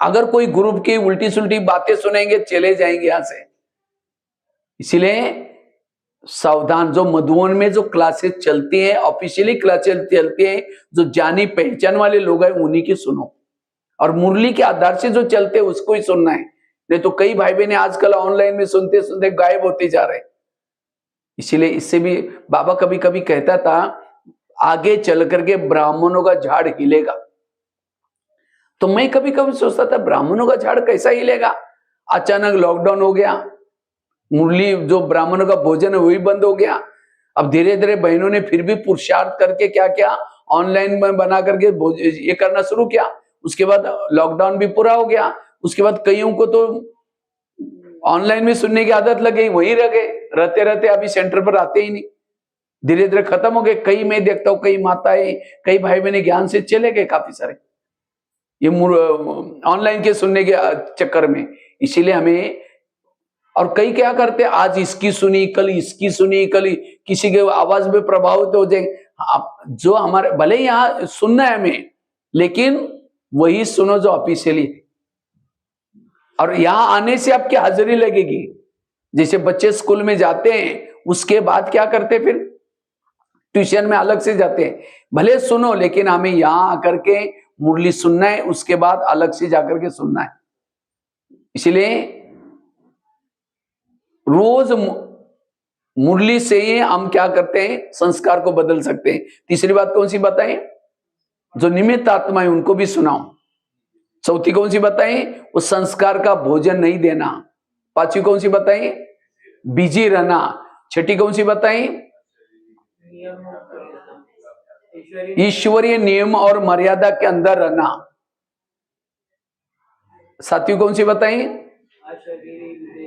अगर कोई ग्रुप की उल्टी सुल्टी बातें सुनेंगे, चले जाएंगे यहां से। इसलिए सावधान। जो मधुवन में जो क्लासेस चलती हैं, ऑफिशियली क्लासेस चलती हैं, जो जानी पहचान वाले लोग हैं उन्हीं की सुनो, और मुरली के आधार से जो चलते हैं उसको ही सुनना है। नहीं तो कई भाई बहने आजकल ऑनलाइन में सुनते सुनते गायब होते जा रहे हैं। इसीलिए इससे भी बाबा कभी कभी कहता था, आगे चल करके ब्राह्मणों का झाड़ हिलेगा। तो मैं कभी कभी सोचता था ब्राह्मणों का झाड़ कैसा हिलेगा? अचानक लॉकडाउन हो गया, मुरली जो ब्राह्मणों का भोजन है वही बंद हो गया। अब धीरे धीरे बहनों ने फिर भी पुरुषार्थ करके क्या किया? ऑनलाइन में बना करके ये करना शुरू किया। उसके बाद लॉकडाउन भी पूरा हो गया। उसके बाद कईयों को तो ऑनलाइन में सुनने की आदत लग गई, वही रह गए। रहते रहते अभी सेंटर पर आते ही नहीं, धीरे धीरे खत्म हो गए। कई मैं देखता हूँ, कई माताएं, कई भाई बहने ज्ञान से चले गए काफी सारे, ये ऑनलाइन के सुनने के चक्कर में। इसीलिए हमें, और कई क्या करते, आज इसकी सुनी, कल इसकी सुनी, कल किसी के आवाज में प्रभावित हो जाए। जो हमारे भले ही यहाँ सुनना है हमें, लेकिन वही सुनो जो ऑफिशियली है। और यहां आने से आपकी हाजिरी लगेगी। जैसे बच्चे स्कूल में जाते हैं, उसके बाद क्या करते, फिर ट्यूशन में अलग से जाते हैं। भले सुनो, लेकिन हमें यहां आकर के मुरली सुनना है, उसके बाद अलग से जाकर के सुनना है। इसलिए रोज मुरली से ही हम क्या करते हैं, संस्कार को बदल सकते हैं। तीसरी बात कौन सी बताएं? जो निमित्त आत्मा है उनको भी सुनाओ। चौथी कौन सी बताएं? उस संस्कार का भोजन नहीं देना। पांचवी कौन सी बताएं? बिजी रहना। छठी कौन सी बताएं? ईश्वरीय नियम और मर्यादा के अंदर रहना। सातवीं कौन सी बताएं?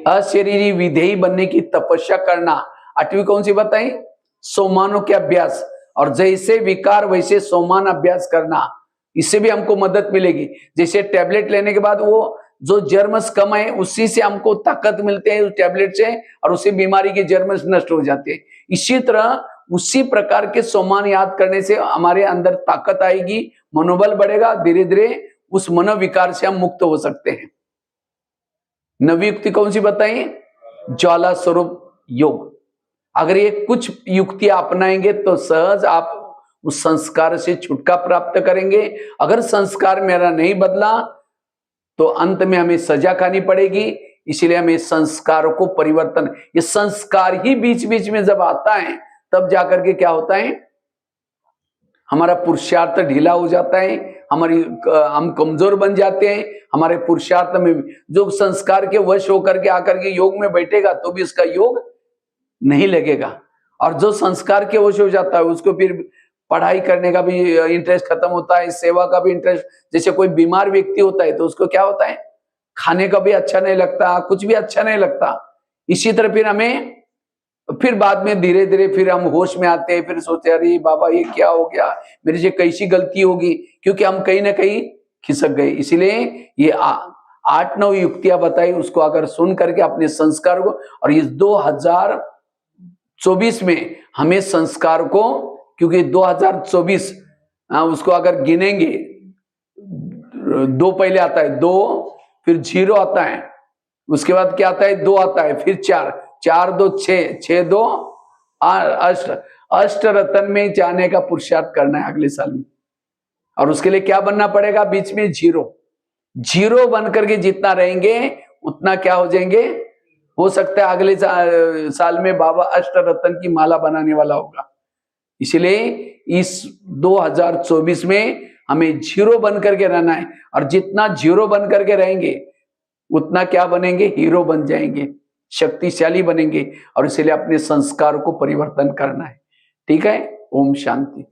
अशरीरी विधेयी बनने की तपस्या करना। आठवीं कौन सी बताएं? सोमानों के अभ्यास, और जैसे विकार वैसे सोमान अभ्यास करना। इससे भी हमको मदद मिलेगी। जैसे टैबलेट लेने के बाद वो जो जर्म्स कम है उसी से हमको ताकत मिलते हैं उस टैबलेट से, और उसी बीमारी के जर्म्स नष्ट हो जाते हैं। इसी तरह उसी प्रकार के सोमान याद करने से हमारे अंदर ताकत आएगी, मनोबल बढ़ेगा, धीरे धीरे उस मनोविकार से हम मुक्त हो सकते हैं। नवी युक्ति कौन सी बताइए? ज्वाला स्वरूप योग। अगर ये कुछ युक्तियां अपनाएंगे तो सहज आप उस संस्कार से छुटकारा प्राप्त करेंगे। अगर संस्कार मेरा नहीं बदला तो अंत में हमें सजा खानी पड़ेगी। इसलिए हमें संस्कारों को परिवर्तन, ये संस्कार ही बीच बीच में जब आता है तब जाकर के क्या होता है, हमारा पुरुषार्थ ढीला हो जाता है, हम कमजोर बन जाते हैं। हमारे पुरुषार्थ में जो संस्कार के वश होकर के आकर के योग में बैठेगा तो भी उसका योग नहीं लगेगा, और जो संस्कार के वश हो जाता है उसको फिर पढ़ाई करने का भी इंटरेस्ट खत्म होता है, सेवा का भी इंटरेस्ट। जैसे कोई बीमार व्यक्ति होता है तो उसको क्या होता है, खाने का भी अच्छा नहीं लगता, कुछ भी अच्छा नहीं लगता। इसी तरह फिर हमें फिर बाद में धीरे धीरे फिर हम होश में आते हैं, फिर सोचते अरे बाबा ये क्या हो गया, मेरे से कैसी गलती होगी, क्योंकि हम कहीं ना कहीं खिसक गए। इसीलिए ये 8-9 युक्तियां बताई, उसको अगर सुन करके अपने संस्कार को, और इस 2024 में हमें संस्कार को, क्योंकि 2024 उसको अगर गिनेंगे, 2 पहले आता है, 2 फिर 0 आता है, उसके बाद क्या आता है, 2 आता है, फिर 4, 4 2 6, 6 2 8, अष्ट रतन में जाने का पुरुषार्थ करना है अगले साल में। और उसके लिए क्या बनना पड़ेगा, बीच में 0 बन करके जितना रहेंगे उतना क्या हो जाएंगे, हो सकता है अगले साल में बाबा अष्ट रतन की माला बनाने वाला होगा। इसलिए इस 2024 में हमें 0 बन करके रहना है, और जितना 0 बन करके रहेंगे उतना क्या बनेंगे, हीरो बन जाएंगे, शक्तिशाली बनेंगे। और इसलिए अपने संस्कार को परिवर्तन करना है। ठीक है, ओम शांति।